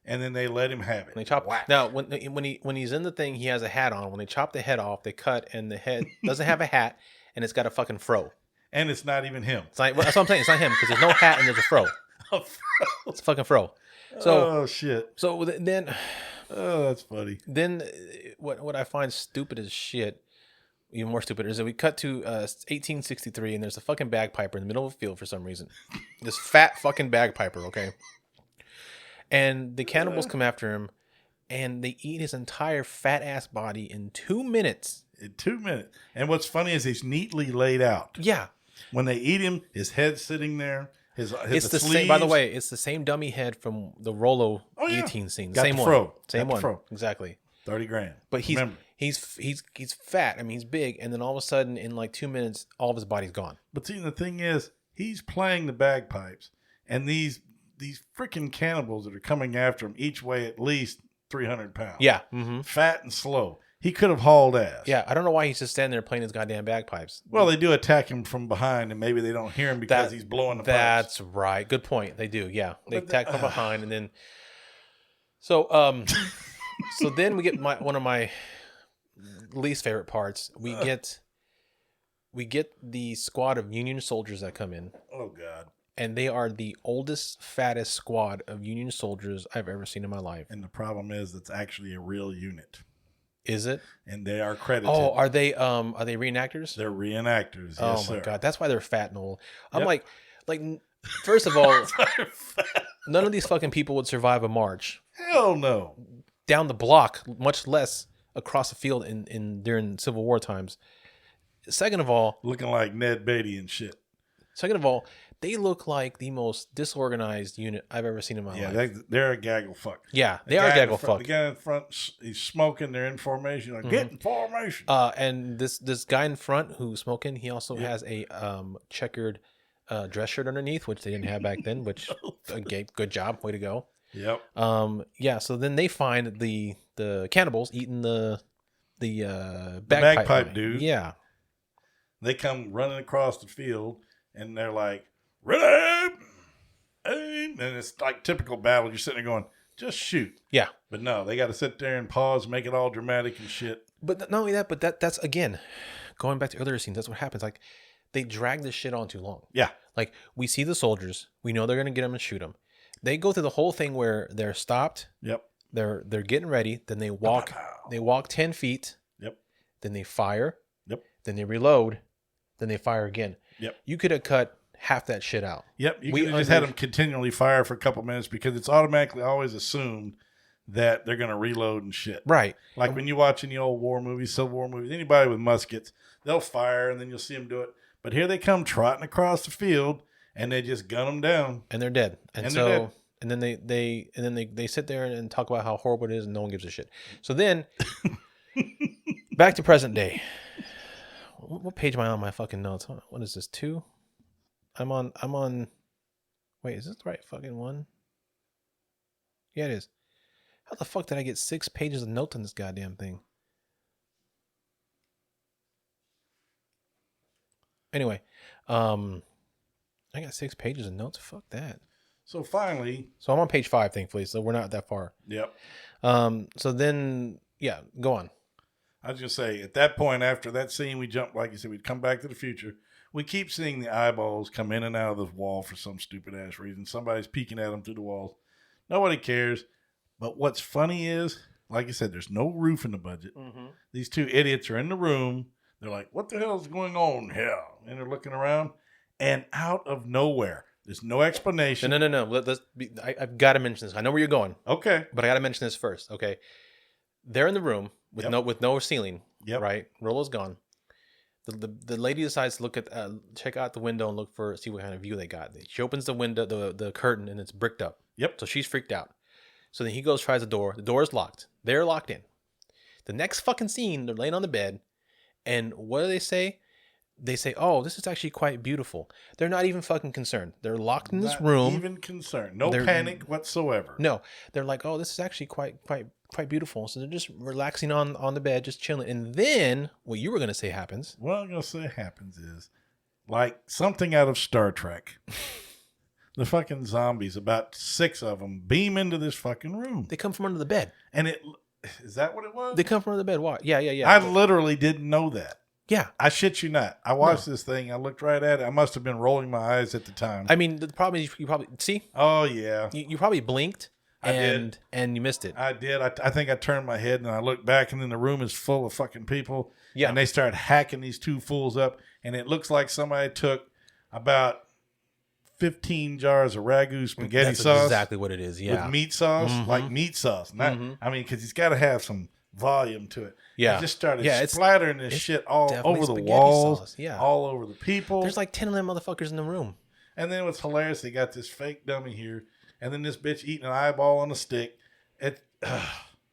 And then they let him have it. They chop. Now, when he's in the thing, he has a hat on. When they chop the head off, they cut, and the head doesn't have a hat, and it's got a fucking fro. And it's not even him. It's like, that's what I'm saying. It's not him because there's no hat and there's a fro. It's a fucking fro. So, oh shit. So then, oh, that's funny. Then, what I find stupid as shit, even more stupid, is that we cut to 1863, and there's a fucking bagpiper in the middle of a field for some reason. This fat fucking bagpiper, okay. And the cannibals come after him, and they eat his entire fat ass body in 2 minutes. In 2 minutes. And what's funny is he's neatly laid out. Yeah. When they eat him, his head's sitting there. It's the same. By the way, it's the same dummy head from the Rollo guillotine scene. Got Same the one. fro. Same Got one. the fro. Exactly. $30,000. But he's fat. I mean, he's big, and then all of a sudden, in like 2 minutes, all of his body's gone. But see, the thing is, he's playing the bagpipes, and these freaking cannibals that are coming after him each weigh at least 300 pounds. Yeah. Mm-hmm. Fat and slow. He could have hauled ass. Yeah. I don't know why he's just standing there playing his goddamn bagpipes. Well, they do attack him from behind, and maybe they don't hear him because he's blowing the pipes. That's right. Good point. They do. Yeah. They attack from behind, and then so so then we get one of my least favorite parts. We get the squad of Union soldiers that come in. Oh God. And they are the oldest, fattest squad of Union soldiers I've ever seen in my life. And the problem is, it's actually a real unit. Is it? And they are credited. Oh, are they reenactors? They're reenactors. Oh yes, my sir. God, that's why they're fat and old. I'm Yep. like, first of all, none of these fucking people would survive a march Hell no. down the block, much less across the field in during Civil War times. Second of all, Looking like Ned Beatty and shit. they look like the most disorganized unit I've ever seen in my life. Yeah, they're a gaggle fuck. Yeah, The they are guy in gaggle front- fuck. The guy in front, he's smoking. They're in formation. Like, get in formation. And this guy in front who's smoking, he also has a checkered dress shirt underneath, which they didn't have back then. Which okay, good job, way to go. Yep. Yeah. So then they find the cannibals eating the bagpipe dude. Yeah. They come running across the field, and they're like, "Ready!" And it's like typical battle. You're sitting there going, "Just shoot." Yeah. But no, they got to sit there and pause, make it all dramatic and shit. But not only that, but that's again going back to earlier scenes. That's what happens. Like they drag this shit on too long. Yeah. Like we see the soldiers, we know they're gonna get them and shoot them. They go through the whole thing where they're stopped. Yep. They're getting ready. Then they walk. Pow. They walk 10 feet. Yep. Then they fire. Yep. Then they reload. Then they fire again. Yep. You could have cut half that shit out. Yep. You We could have just had them continually fire for a couple minutes because it's automatically always assumed that they're going to reload and shit. Right. Like when you watch any old war movies, Civil War movies, anybody with muskets, they'll fire and then you'll see them do it. But here they come trotting across the field and they just gun them down. And they're dead. And And so they're dead. and then they sit there and talk about how horrible it is and no one gives a shit. So then back to present day. What page am I on my fucking notes? What is this? 2? I'm on wait, is this the right fucking one? Yeah, it is. How the fuck did I get 6 pages of notes on this goddamn thing? Anyway, I got 6 pages of notes. Fuck that. So finally, So I'm on page 5, thankfully, so we're not that far. yep. So then, yeah, go on. I was going to say, at that point, after that scene, we jump, like you said, we'd come back to the future. We keep seeing the eyeballs come in and out of the wall for some stupid ass reason. Somebody's peeking at them through the walls. Nobody cares. But what's funny is, like I said, there's no roof in the budget. Mm-hmm. These 2 idiots are in the room. They're like, what the hell is going on here? And they're looking around. And out of nowhere, there's no explanation. No. I've got to mention this. I know where you're going, Okay. but I got to mention this first. Okay, they're in the room with no ceiling. Yep. Right, Rollo's gone. The lady decides to look at check out the window and see what kind of view they got. She opens the window, the curtain, and it's bricked up. Yep. So she's freaked out. So then he goes, tries the door. The door is locked. They're locked in. The next fucking scene, they're laying on the bed, and what do they say? They say, "Oh, this is actually quite beautiful." They're not even fucking concerned. They're locked in this Not room. even concerned. No They're- panic whatsoever. No, they're like, "Oh, this is actually quite beautiful." So they're just relaxing on the bed, just chilling. And then what you were gonna say happens. What I'm going to say happens is, like something out of Star Trek. The fucking zombies, about 6 of them, beam into this fucking room. They come from under the bed. And is that what it was? They come from under the bed. Why? Yeah. I literally didn't know that. Yeah. I shit you not. I watched this thing. I looked right at it. I must have been rolling my eyes at the time. I mean, the problem is you probably see. Oh, yeah. You probably blinked and you missed it. I did. I think I turned my head and I looked back, and then the room is full of fucking people. Yeah. And they start hacking these 2 fools up, and it looks like somebody took about 15 jars of ragu spaghetti That's sauce. exactly what it is. Yeah. With meat sauce, like meat sauce. Not, I mean, because he's got to have some volume to it. Yeah. He just started it's splattering this shit all definitely over the spaghetti walls, sauce, yeah. all over the people. There's like 10 of them motherfuckers in the room. And then what's hilarious, they got this fake dummy here, and then this bitch eating an eyeball on a stick.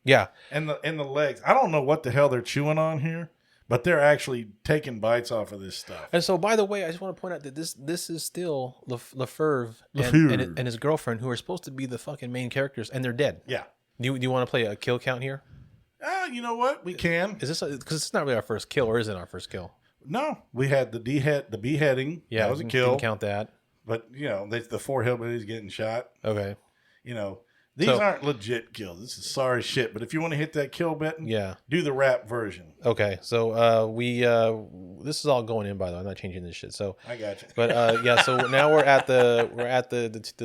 Yeah. And the legs. I don't know what the hell they're chewing on here, but they're actually taking bites off of this stuff. And so, by the way, I just want to point out that this is still Lefebvre Lefebvre. and his girlfriend, who are supposed to be the fucking main characters, and they're dead. Yeah. Do you want to play a kill count here? You know what? We can. Is this because it's not really our first kill, or is it our first kill? No, we had the beheading. Yeah, that was a kill. Didn't count that. But the 4 hillbillies getting shot. Okay. These aren't legit kills. This is sorry shit. But if you want to hit that kill button, do the rap version. Okay. So we this is all going in, by the way. I'm not changing this shit. So I got you. But so now we're at the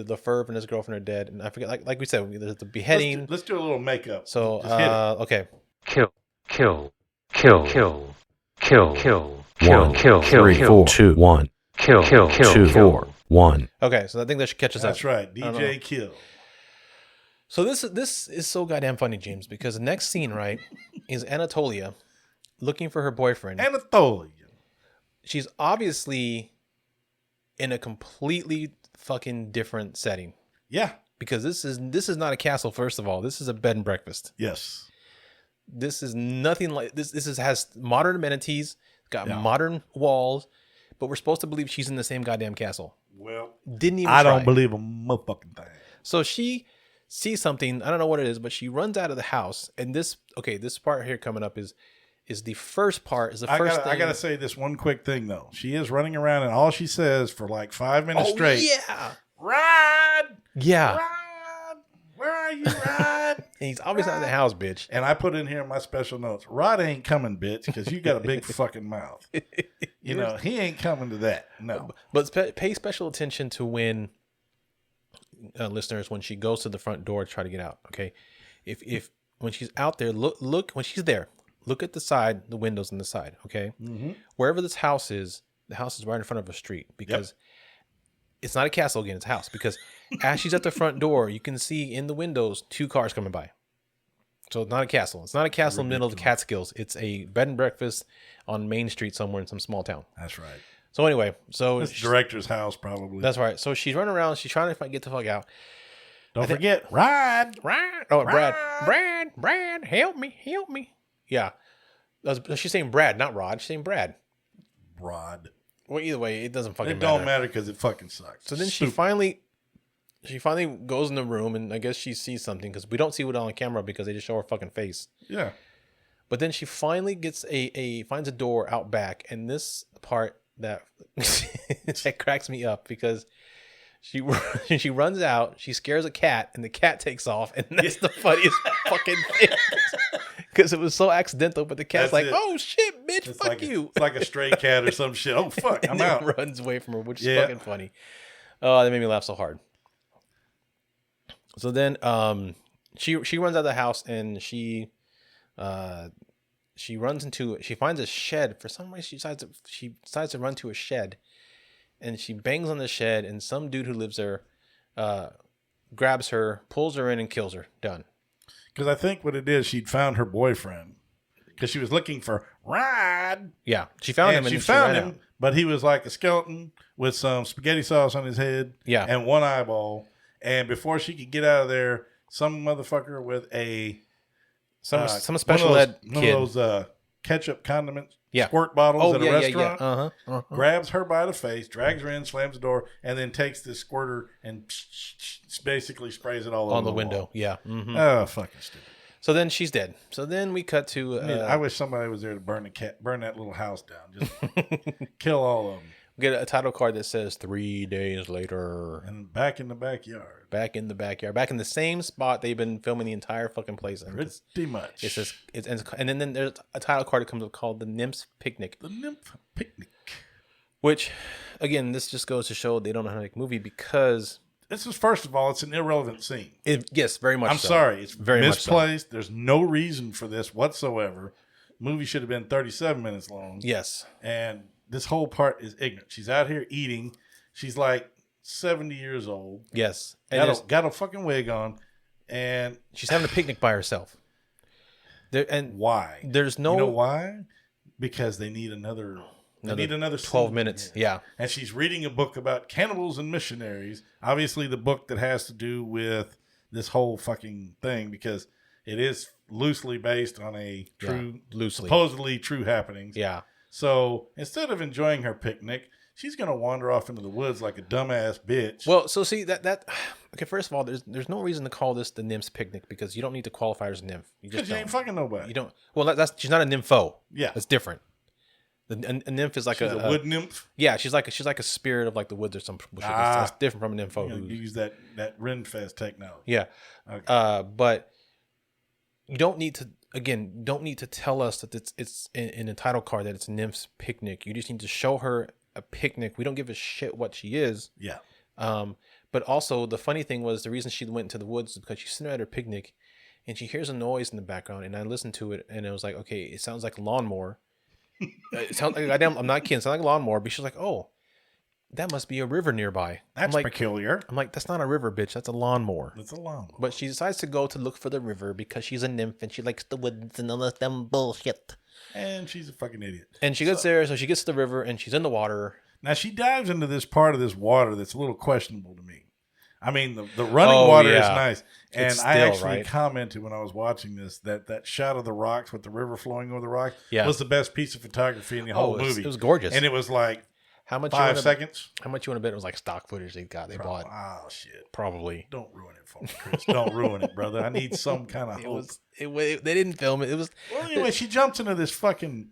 Lefebvre and his girlfriend are dead, and I forget like we said, there's the beheading. Let's do a little makeup. So okay. Kill. 3, 4, 2, 1. Kill. 2, 4, 1. Okay, so I think that should catch us up. That's right. DJ Kill. So this is so goddamn funny, James, because the next scene, right, is Anatolia looking for her boyfriend. Anatolia. She's obviously in a completely fucking different setting. Yeah. Because this is not a castle, first of all. This is a bed and breakfast. Yes. This is nothing like this. Has modern amenities, got modern walls, but we're supposed to believe she's in the same goddamn castle. Well, didn't even. I try. don't believe a motherfucking thing. So she sees something. I don't know what it is, but she runs out of the house. And this part here coming up is the first part. Is the first thing. I gotta say this one quick thing though. She is running around and all she says for like 5 minutes straight. Yeah. Ride. Yeah. Ride. Where are you, Rod? And he's obviously out of the house, bitch. And I put in here in my special notes, Rod ain't coming, bitch, because you got a big fucking mouth. He ain't coming to that. No. But pay special attention to when, listeners, when she goes to the front door to try to get out, okay? If when she's out there, look when she's there, look at the side, the windows on the side, okay? Mm-hmm. Wherever this house is, the house is right in front of a street because it's not a castle again, it's a house. Because as she's at the front door, you can see in the windows 2 cars coming by. So it's not a castle. It's not a castle in the middle of the Catskills. It's a bed and breakfast on Main Street somewhere in some small town. That's right. So anyway, it's director's house probably. That's right. So she's running around. She's trying to get the fuck out. Don't forget, Rod. Oh, Brad, help me. Yeah. She's saying Brad, not Rod. She's saying Brad. Rod. Well, either way, it doesn't fucking matter. It don't matter because it fucking sucks. So then she finally goes in the room, and I guess she sees something because we don't see it on camera because they just show her fucking face. Yeah. But then she finally gets finds a door out back, and this part that that cracks me up because she runs out, she scares a cat, and the cat takes off, and that's the funniest fucking thing. Because it was so accidental, but the cat's That's like, it. "Oh shit, bitch, It's fuck like you!" It's like a stray cat or some shit. Oh fuck, I'm and out. Then runs away from her, which is fucking funny. Oh, that made me laugh so hard. So then, she runs out of the house and she finds a shed. For some reason, she decides to run to a shed, and she bangs on the shed, and some dude who lives there grabs her, pulls her in, and kills her. Done. Because I think what it is, she'd found her boyfriend because she was looking for Rod. Yeah, she found him. And she found him, but he was like a skeleton with some spaghetti sauce on his head. Yeah. And one eyeball. And before she could get out of there, some motherfucker with some special ed kid, one of those ketchup condiments, yeah, squirt bottles at a restaurant, yeah. grabs her by the face, drags her in, slams the door, and then takes this squirter and basically sprays it all over on the wall. window. Yeah. Mm-hmm. Oh, fucking stupid. So then she's dead. So then we cut to. I wish somebody was there to burn that little house down, just kill all of them. We get a title card that says 3 days later. And back in the backyard. Back in the same spot they've been filming the entire fucking place. And pretty much. It says, and then there's a title card that comes up called The Nymph's Picnic. The Nymph Picnic. Which, again, this just goes to show they don't know how to make a movie because... This is, first of all, it's an irrelevant scene. Yes, very much I'm so. sorry. It's very misplaced. Much so. There's no reason for this whatsoever. The movie should have been 37 minutes long. Yes. And this whole part is ignorant. She's out here eating. She's like 70 years old. Yes. And Got a fucking wig on. And she's having a picnic by herself. And why? There's no... You know why? Because they need another 12 minutes. Yeah. And she's reading a book about cannibals and missionaries. Obviously, the book that has to do with this whole fucking thing, because it is loosely based on a supposedly true happenings. Yeah. So instead of enjoying her picnic, she's going to wander off into the woods like a dumbass bitch. Well, so see that okay, first of all, there's no reason to call this the nymph's picnic, because you don't need to qualify her as a nymph. Because you ain't fucking nobody. You don't. Well, that's she's not a nympho. Yeah. That's different. A nymph is like she's a wood nymph. Yeah, she's like a spirit of like the woods or something. That's different from a nympho. You use that Renfest technology. Yeah. Okay. But you don't need to tell us that it's in the title card that it's a nymph's picnic. You just need to show her a picnic. We don't give a shit what she is. Yeah. But also the funny thing was the reason she went into the woods is because she's sitting at her picnic and she hears a noise in the background, and I listened to it and it was like, okay, it sounds like a lawnmower. It sounds like, I'm not kidding, it sounds like a lawnmower. But she's like, oh, that must be a river nearby. That's peculiar. I'm like, that's not a river, bitch. That's a lawnmower. That's a lawnmower. But she decides to go to look for the river because she's a nymph and she likes the woods and all of them bullshit. And she's a fucking idiot. And she gets there, so she gets to the river and she's in the water. Now she dives into this part of this water that's a little questionable to me. I mean, the running water is nice. And it's I still, actually commented when I was watching this that shot of the rocks with the river flowing over the rocks was the best piece of photography in the whole movie. It was gorgeous. And it was like how much 5 seconds. How much you want to bet it was like stock footage they bought? Oh, shit. Probably. Don't ruin it for me, Chris. Don't ruin it, brother. I need some kind of hope. They didn't film it. It was... Well, anyway, she jumps into this fucking,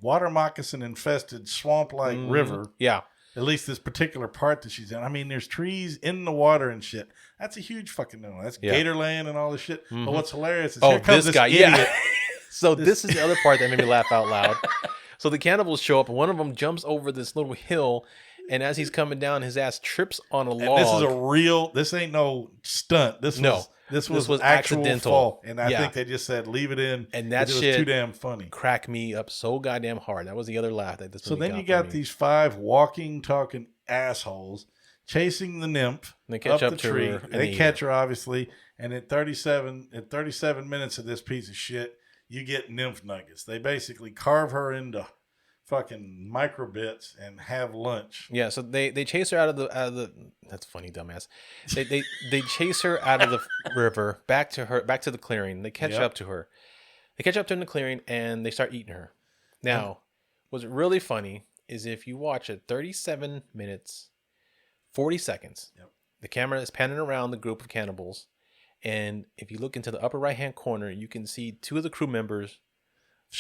water moccasin-infested swamp-like river. Yeah. At least this particular part that she's in. I mean, there's trees in the water and shit. That's a huge fucking no. That's Gatorland and all this shit. But what's hilarious is here comes this guy. Idiot. Yeah. So this is the other part that made me laugh out loud. So the cannibals show up, and one of them jumps over this little hill, and as he's coming down, his ass trips on a log. This is a real. This ain't no stunt. This was actual accidental. Fall, and I think they just said leave it in. And that shit was too damn funny. Cracked me up so goddamn hard. That was the other laugh that this. So then you got these 5 walking, talking assholes chasing the nymph and they catch up the to tree. her. And they catch her obviously. And at 37 minutes of this piece of shit, you get nymph nuggets. They basically carve her into fucking micro bits and have lunch. Yeah, so they chase her out of the that's funny, dumbass. They chase her out of the river back to the clearing. They catch up to her. They catch up to her in the clearing and they start eating her. Now, what's really funny is if you watch it 37 minutes 40 seconds. Yep. The camera is panning around the group of cannibals, and if you look into the upper right hand corner, you can see 2 of the crew members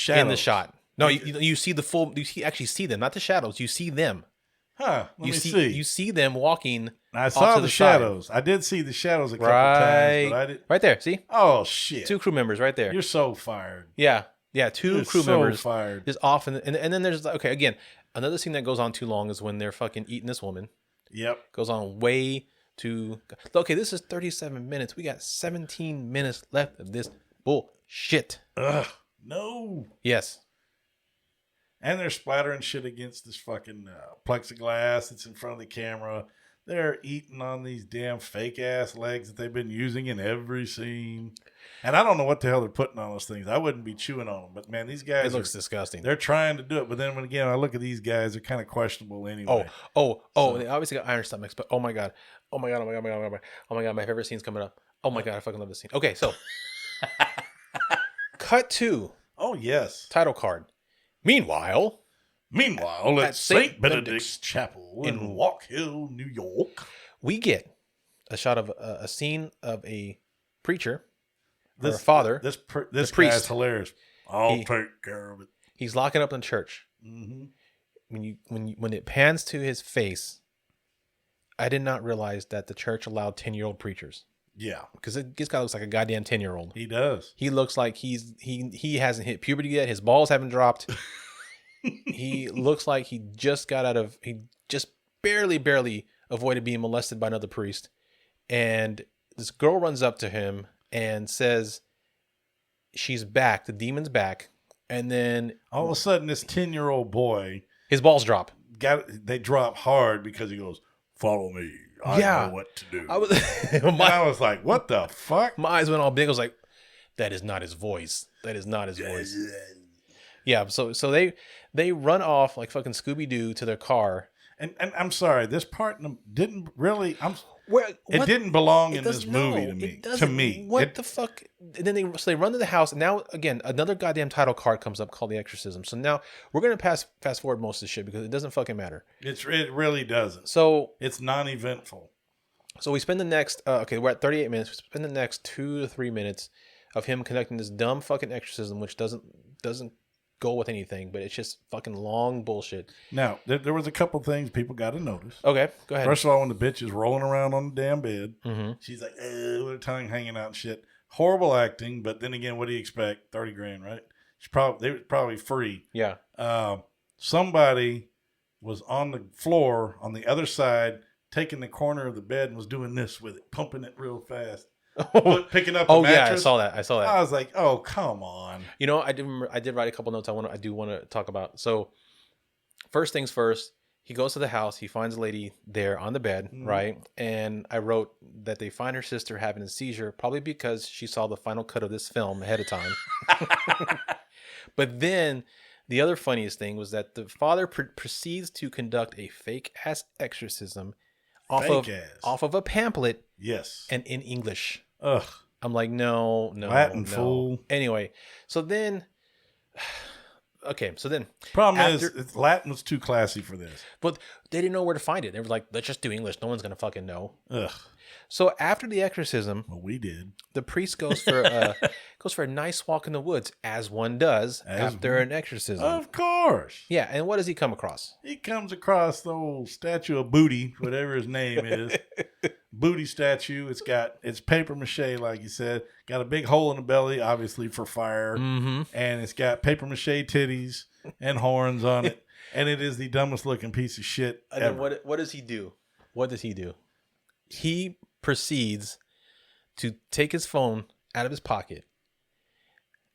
in the shot. No, you see the full. Actually see them, not the shadows. You see them. Huh? Let me see. You see them walking. I saw the shadows. I did see the shadows a couple times, but I did. Right there. See? Oh shit! 2 crew members right there. You're so fired. Yeah. 2 crew members. Fired. Is off, and then there's again another scene that goes on too long is when they're fucking eating this woman. Yep. Goes on way too. Okay, this is 37 minutes. We got 17 minutes left of this bullshit. Ugh. No. Yes. And they're splattering shit against this fucking plexiglass that's in front of the camera. They're eating on these damn fake ass legs that they've been using in every scene. And I don't know what the hell they're putting on those things. I wouldn't be chewing on them. But man, these guys it looks disgusting. They're trying to do it. But then when I look at these guys, they're kind of questionable anyway. So, they obviously got iron stomachs, but oh my god, my favorite scene's coming up. Oh my god, I fucking love this scene. Okay, so cut to yes. Title card. Meanwhile, at St. Benedict's Chapel in Walk Hill, New York, we get a shot of a scene of a preacher, or a father. This priest. guy's hilarious. I'll take care of it. He's locking up in church. Mm-hmm. When it pans to his face, I did not realize that the church allowed 10-year-old preachers. Yeah, because this guy looks like a goddamn 10-year-old. He does. He looks like he hasn't hit puberty yet. His balls haven't dropped. He looks like he just barely avoided being molested by another priest. And this girl runs up to him and says she's back. The demon's back. And then all of a sudden, this 10-year-old boy, his balls drop. They drop hard because he goes, follow me. I Yeah. know what to do. I was And I was like, what the fuck? my eyes went all big. I was like, that is not his voice. That is not his voice. Yeah. So they run off like fucking Scooby Doo to their car. And I'm sorry, this part didn't really. It It didn't belong in this movie to me. To me, What the fuck? And then they run to the house. And now again, another goddamn title card comes up called The Exorcism. So now we're gonna fast forward most of the shit because it doesn't fucking matter. it really doesn't. So It's non-eventful. we spend the next we're at 38 minutes. We spend the next 2 to 3 minutes of him conducting this dumb fucking exorcism, which doesn't go with anything, but it's just fucking long bullshit. Now, there was a couple things people got to notice. Okay, go ahead. First of all, when the bitch is rolling around on the damn bed, Mm-hmm. she's like, with her tongue hanging out and shit. Horrible acting, but then again, what do you expect? 30 grand, right? They were probably free. Yeah. Somebody was on the floor on the other side, taking the corner of the bed and was doing this with it, pumping it real fast. Picking up the mattress. Yeah, I saw that. I was like, oh, come on. You know, I did write a couple notes I do want to talk about. So first things first, he goes to the house, he finds a lady there on the bed, right? And I wrote that they find her sister having a seizure, probably because she saw the final cut of this film ahead of time. But then the other funniest thing was that the father proceeds to conduct a fake ass exorcism off of a pamphlet. Yes. And in English. Ugh. I'm like, no. Latin fool. Anyway, so then problem is Latin was too classy for this. But they didn't know where to find it. They were like, let's just do English. No one's gonna fucking know. Ugh. So after the exorcism, Well, we did. the priest goes for a nice walk in the woods, as one does after an exorcism. Of course. Yeah, and what does he come across? He comes across the old statue of Booty, whatever his name is. Booty statue. It's paper mache, like you said. Got a big hole in the belly, obviously for fire. Mm-hmm. And it's got paper mache titties and horns on it. And it is the dumbest looking piece of shit And ever. then what does he do? What does he do? He proceeds to take his phone out of his pocket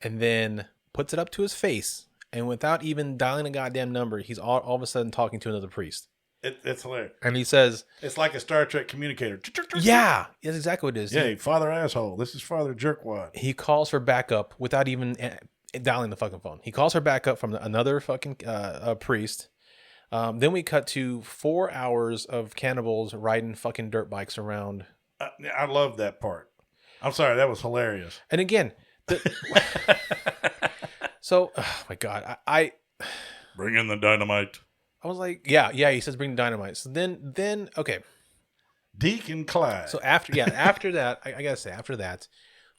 and then puts it up to his face. And without even dialing a goddamn number, he's all of a sudden talking to another priest. It's hilarious. And he says, It's like a Star Trek communicator. yeah, that's exactly what it is. Hey, Father Asshole. This is Father Jerkwad. He calls for backup without even dialing the fucking phone. He calls for backup from another fucking priest. Then we cut to 4 hours of cannibals riding fucking dirt bikes around. I love that part. I'm sorry, that was hilarious. And again, so, oh my God, I Bring in the dynamite. was like, yeah, he says bring dynamite. So then, okay. Deacon Clyde. So after that, I gotta say, after that,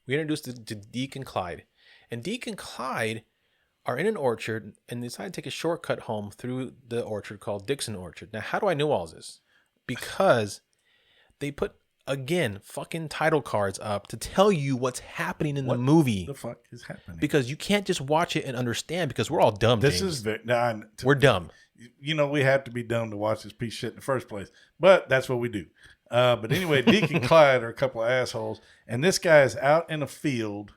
we introduced to Deke and Clyde. And Deke and Clyde are in an orchard and they decide to take a shortcut home through the orchard called Dixon Orchard. Now, how do I know all this? Because they put, again, fucking title cards up to tell you what's happening in the movie. What the fuck is happening? Because you can't just watch it and understand because we're all dumb. This James. is we're dumb. You know, we have to be dumb to watch this piece of shit in the first place. But that's what we do. But anyway, Deke and Clyde are a couple of assholes. And this guy is out in a field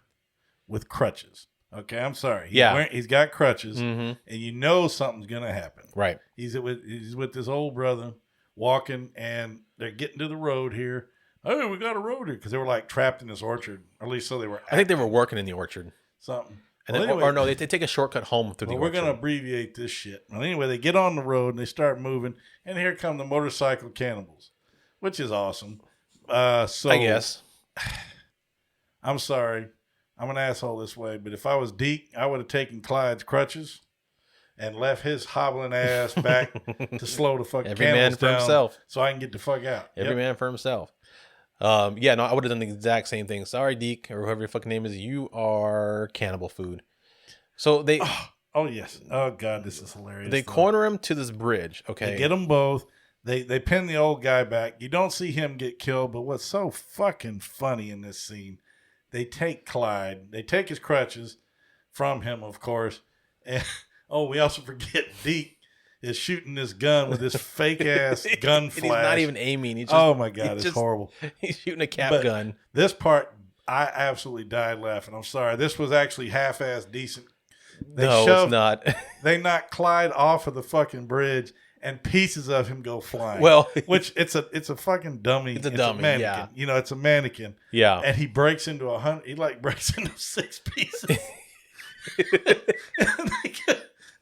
with crutches. Okay, I'm sorry. He's got crutches. Mm-hmm. And you know something's going to happen. Right. He's with his old brother walking. And they're getting to the road here. Oh, we got a road here. Because they were like trapped in this orchard. Or at least so they were. I think they were working in the orchard. Something. And then, anyway, or no, they take a shortcut home through the we're orchard. going to abbreviate this shit. Well, anyway, they get on the road and they start moving. And here come the motorcycle cannibals, which is awesome. So I guess. I'm sorry. I'm an asshole this way. But if I was Deke, I would have taken Clyde's crutches and left his hobbling ass back to slow the fucking Every man cannibals for down himself. so I can get the fuck out. Every man for himself. I would have done the exact same thing. Sorry, Deke, or whoever your fucking name is. You are cannibal food. So they... Oh, yes. Oh, God, this is hilarious. They corner him to this bridge, okay? They get them both. They pin the old guy back. You don't see him get killed, but what's so fucking funny in this scene, they take Clyde. They take his crutches from him, of course. And, we also forget Deke is shooting this gun with this fake-ass gun flash. He's not even aiming. He's just, oh, my God, it's horrible. He's shooting a cap gun. This part, I absolutely died laughing. I'm sorry. This was actually half-ass decent. No, it's not. They knocked Clyde off of the fucking bridge, and pieces of him go flying. Well, which it's a fucking dummy. It's a dummy, mannequin. yeah. You know, it's a mannequin. Yeah. And he breaks into 100. He like breaks into 6 pieces.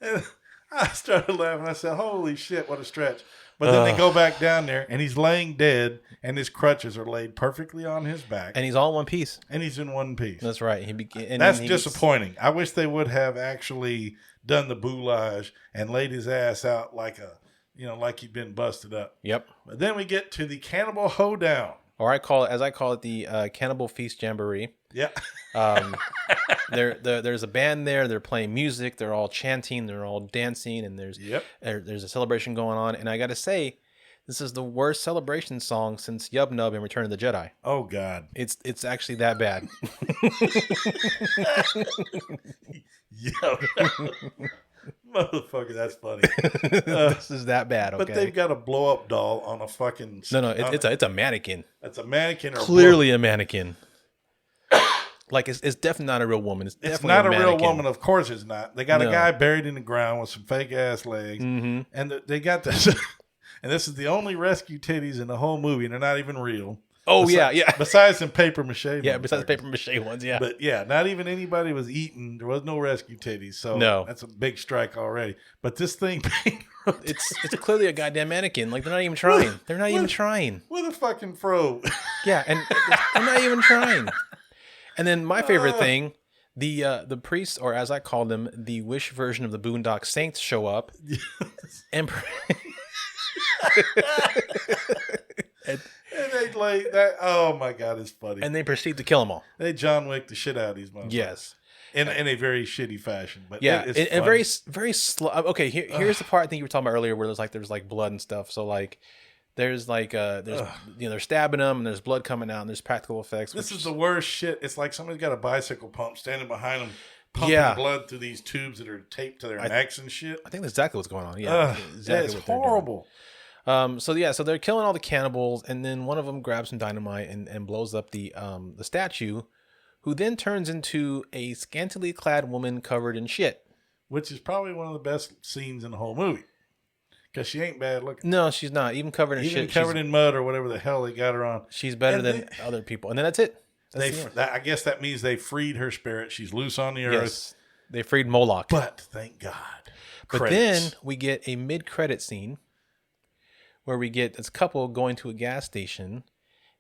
and I started laughing. I said, "Holy shit, what a stretch!" But then they go back down there, and he's laying dead, and his crutches are laid perfectly on his back, And he's all in one piece. and he's in one piece. That's right. That's disappointing. I wish they would have actually done the boulage and laid his ass out like like he'd been busted up. Yep. But then we get to the cannibal hoedown. Or I call it the Cannibal Feast Jamboree. Yeah. There's a band there. They're playing music. They're all chanting. They're all dancing. And there's a celebration going on. And I got to say, this is the worst celebration song since Yub Nub in Return of the Jedi. Oh, God. It's actually that bad. Motherfucker, that's funny. This is that bad, okay? But they've got a blow-up doll on a fucking... No, it's a mannequin. It's a mannequin. Clearly a mannequin. Like, it's definitely not a real woman. It's definitely not a mannequin. real woman. Of course it's not. They got a guy buried in the ground with some fake-ass legs. Mm-hmm. And they got this... And this is the only rescue titties in the whole movie, and they're not even real. Oh, yeah. Besides some paper mache. Yeah, besides paper mache ones, yeah. But yeah, not even anybody was eating. There was no rescue titties. So no. That's a big strike already. But this thing it's clearly a goddamn mannequin. Like, they're not even trying. They're not even trying. With a fucking fro. Yeah, and they're not even trying. And then my favorite thing, the priests, or as I call them, the Wish version of the Boondock Saints, show up. And and they like that. Oh my God, it's funny. And they proceed to kill them all. They John Wick the shit out of these motherfuckers. Yes, in a very shitty fashion. But yeah, it's and very slow. Okay, here's the part I think you were talking about earlier, where there's like blood and stuff. So like, there's they're stabbing them, and there's blood coming out, and there's practical effects. This is the worst shit. It's like somebody's got a bicycle pump standing behind them, pumping blood through these tubes that are taped to their necks and shit. I think that's exactly what's going on. Yeah, exactly. It's horrible. So they're killing all the cannibals, and then one of them grabs some dynamite and blows up the statue, who then turns into a scantily clad woman covered in shit. Which is probably one of the best scenes in the whole movie. Because she ain't bad looking. No, she's not. Even covered in shit. Even covered in mud or whatever the hell they got her on. She's better than other people. And then that's it. I guess that means they freed her spirit. She's loose on the earth. Yes, they freed Moloch. But thank God. But then we get a mid-credit scene where we get this couple going to a gas station,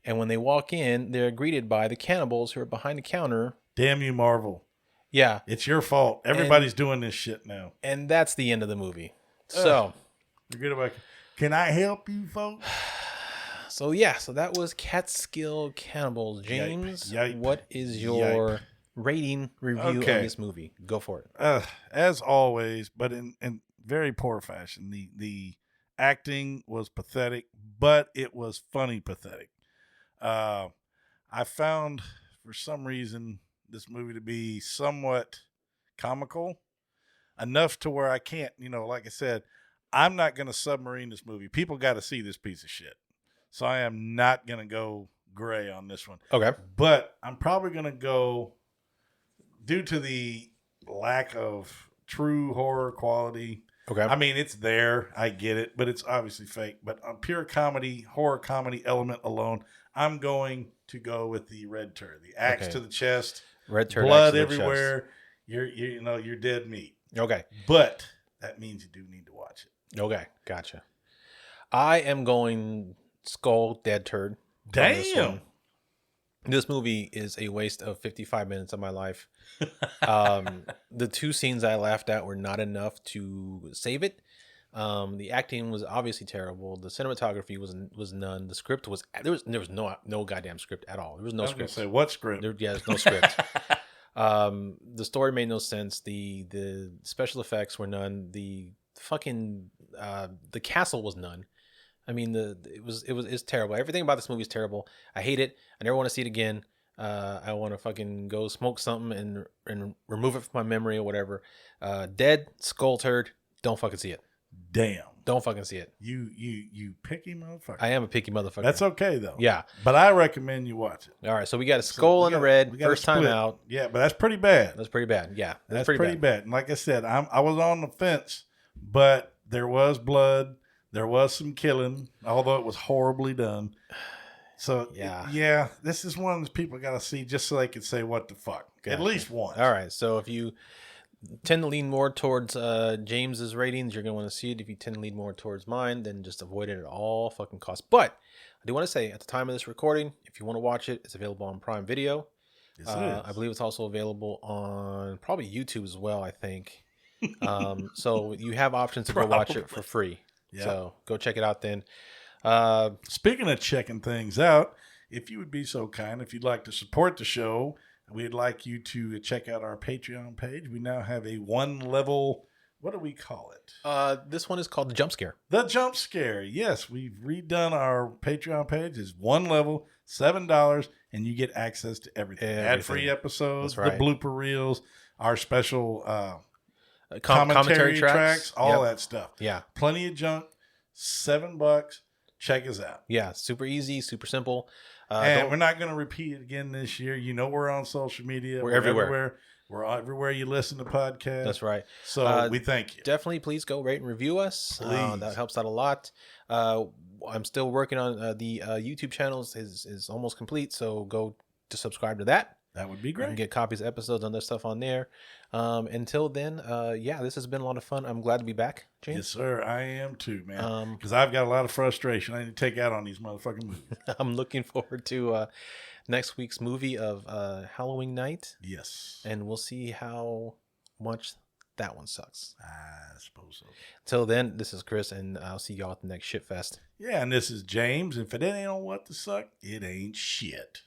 and when they walk in, they're greeted by the cannibals who are behind the counter. Damn you, Marvel. Yeah. It's your fault. Everybody's doing this shit now. And that's the end of the movie. So, forget about. Can I help you, folks? So that was Kaatskill Kannibals. James, what is your rating review of this movie? Go for it. As always, but in very poor fashion. The acting was pathetic, but it was funny pathetic. I found, for some reason, this movie to be somewhat comical, enough to where I can't, like I said, I'm not going to submarine this movie. People got to see this piece of shit. So I am not going to go gray on this one. Okay. But I'm probably going to go, due to the lack of true horror quality. Okay. I mean, it's there. I get it, but it's obviously fake. But on pure comedy, horror comedy element alone, I'm going to go with the red turd. The axe to the chest, red turd, blood everywhere. You're dead meat. Okay. But that means you do need to watch it. Okay, gotcha. I am going skull dead turd. Damn. This movie is a waste of 55 minutes of my life. The two scenes I laughed at were not enough to save it. The acting was obviously terrible. The cinematography was none. The script was there was no goddamn script at all. There was no script. I was gonna say, what script? There's no script. The story made no sense. The special effects were none. The fucking the castle was none. I mean, it's terrible. Everything about this movie is terrible. I hate it. I never want to see it again. I want to fucking go smoke something and remove it from my memory or whatever. Dead skull turd. Don't fucking see it. Damn. Don't fucking see it. You picky motherfucker. I am a picky motherfucker. That's okay though. Yeah. But I recommend you watch it. All right. So we got a skull and a red. First time out. Yeah, but that's pretty bad. That's pretty bad. Yeah. That's pretty bad. And like I said, I was on the fence, but there was blood. There was some killing, although it was horribly done. So, yeah, this is one of those people got to see just so they can say, what the fuck? Gotcha. At least once. All right. So if you tend to lean more towards James's ratings, you're going to want to see it. If you tend to lean more towards mine, then just avoid it at all fucking costs. But I do want to say, at the time of this recording, if you want to watch it, it's available on Prime Video. Yes, it is. I believe it's also available on probably YouTube as well, I think. So you have options to go watch it for free. Yeah. So go check it out then. Speaking of checking things out, if you would be so kind, if you'd like to support the show, we'd like you to check out our Patreon page. We now have a 1-level, what do we call it? This one is called The Jump Scare. The Jump Scare. Yes, we've redone our Patreon page. It's 1 level, $7, and you get access to everything. Ad-free episodes, That's right. the blooper reels, our special Commentary tracks, all Yep. that stuff. Yeah. Plenty of junk, $7. Check us out. Yeah. Super easy, super simple. And we're not going to repeat it again this year. You know, we're on social media. We're everywhere. We're everywhere you listen to podcasts. That's right. So we thank you. Definitely, please go rate and review us. That helps out a lot. I'm still working on the YouTube channels. Is almost complete. So go to subscribe to that. That would be You great. can get copies of episodes and other stuff on there. Until then, this has been a lot of fun. I'm glad to be back, James. Yes, sir. I am too, man. Because I've got a lot of frustration I need to take out on these motherfucking movies. I'm looking forward to next week's movie of Halloween Night. Yes. And we'll see how much that one sucks. I suppose so. Till then, this is Chris, and I'll see y'all at the next shit fest. Yeah, and this is James. If it ain't on what to suck, it ain't shit.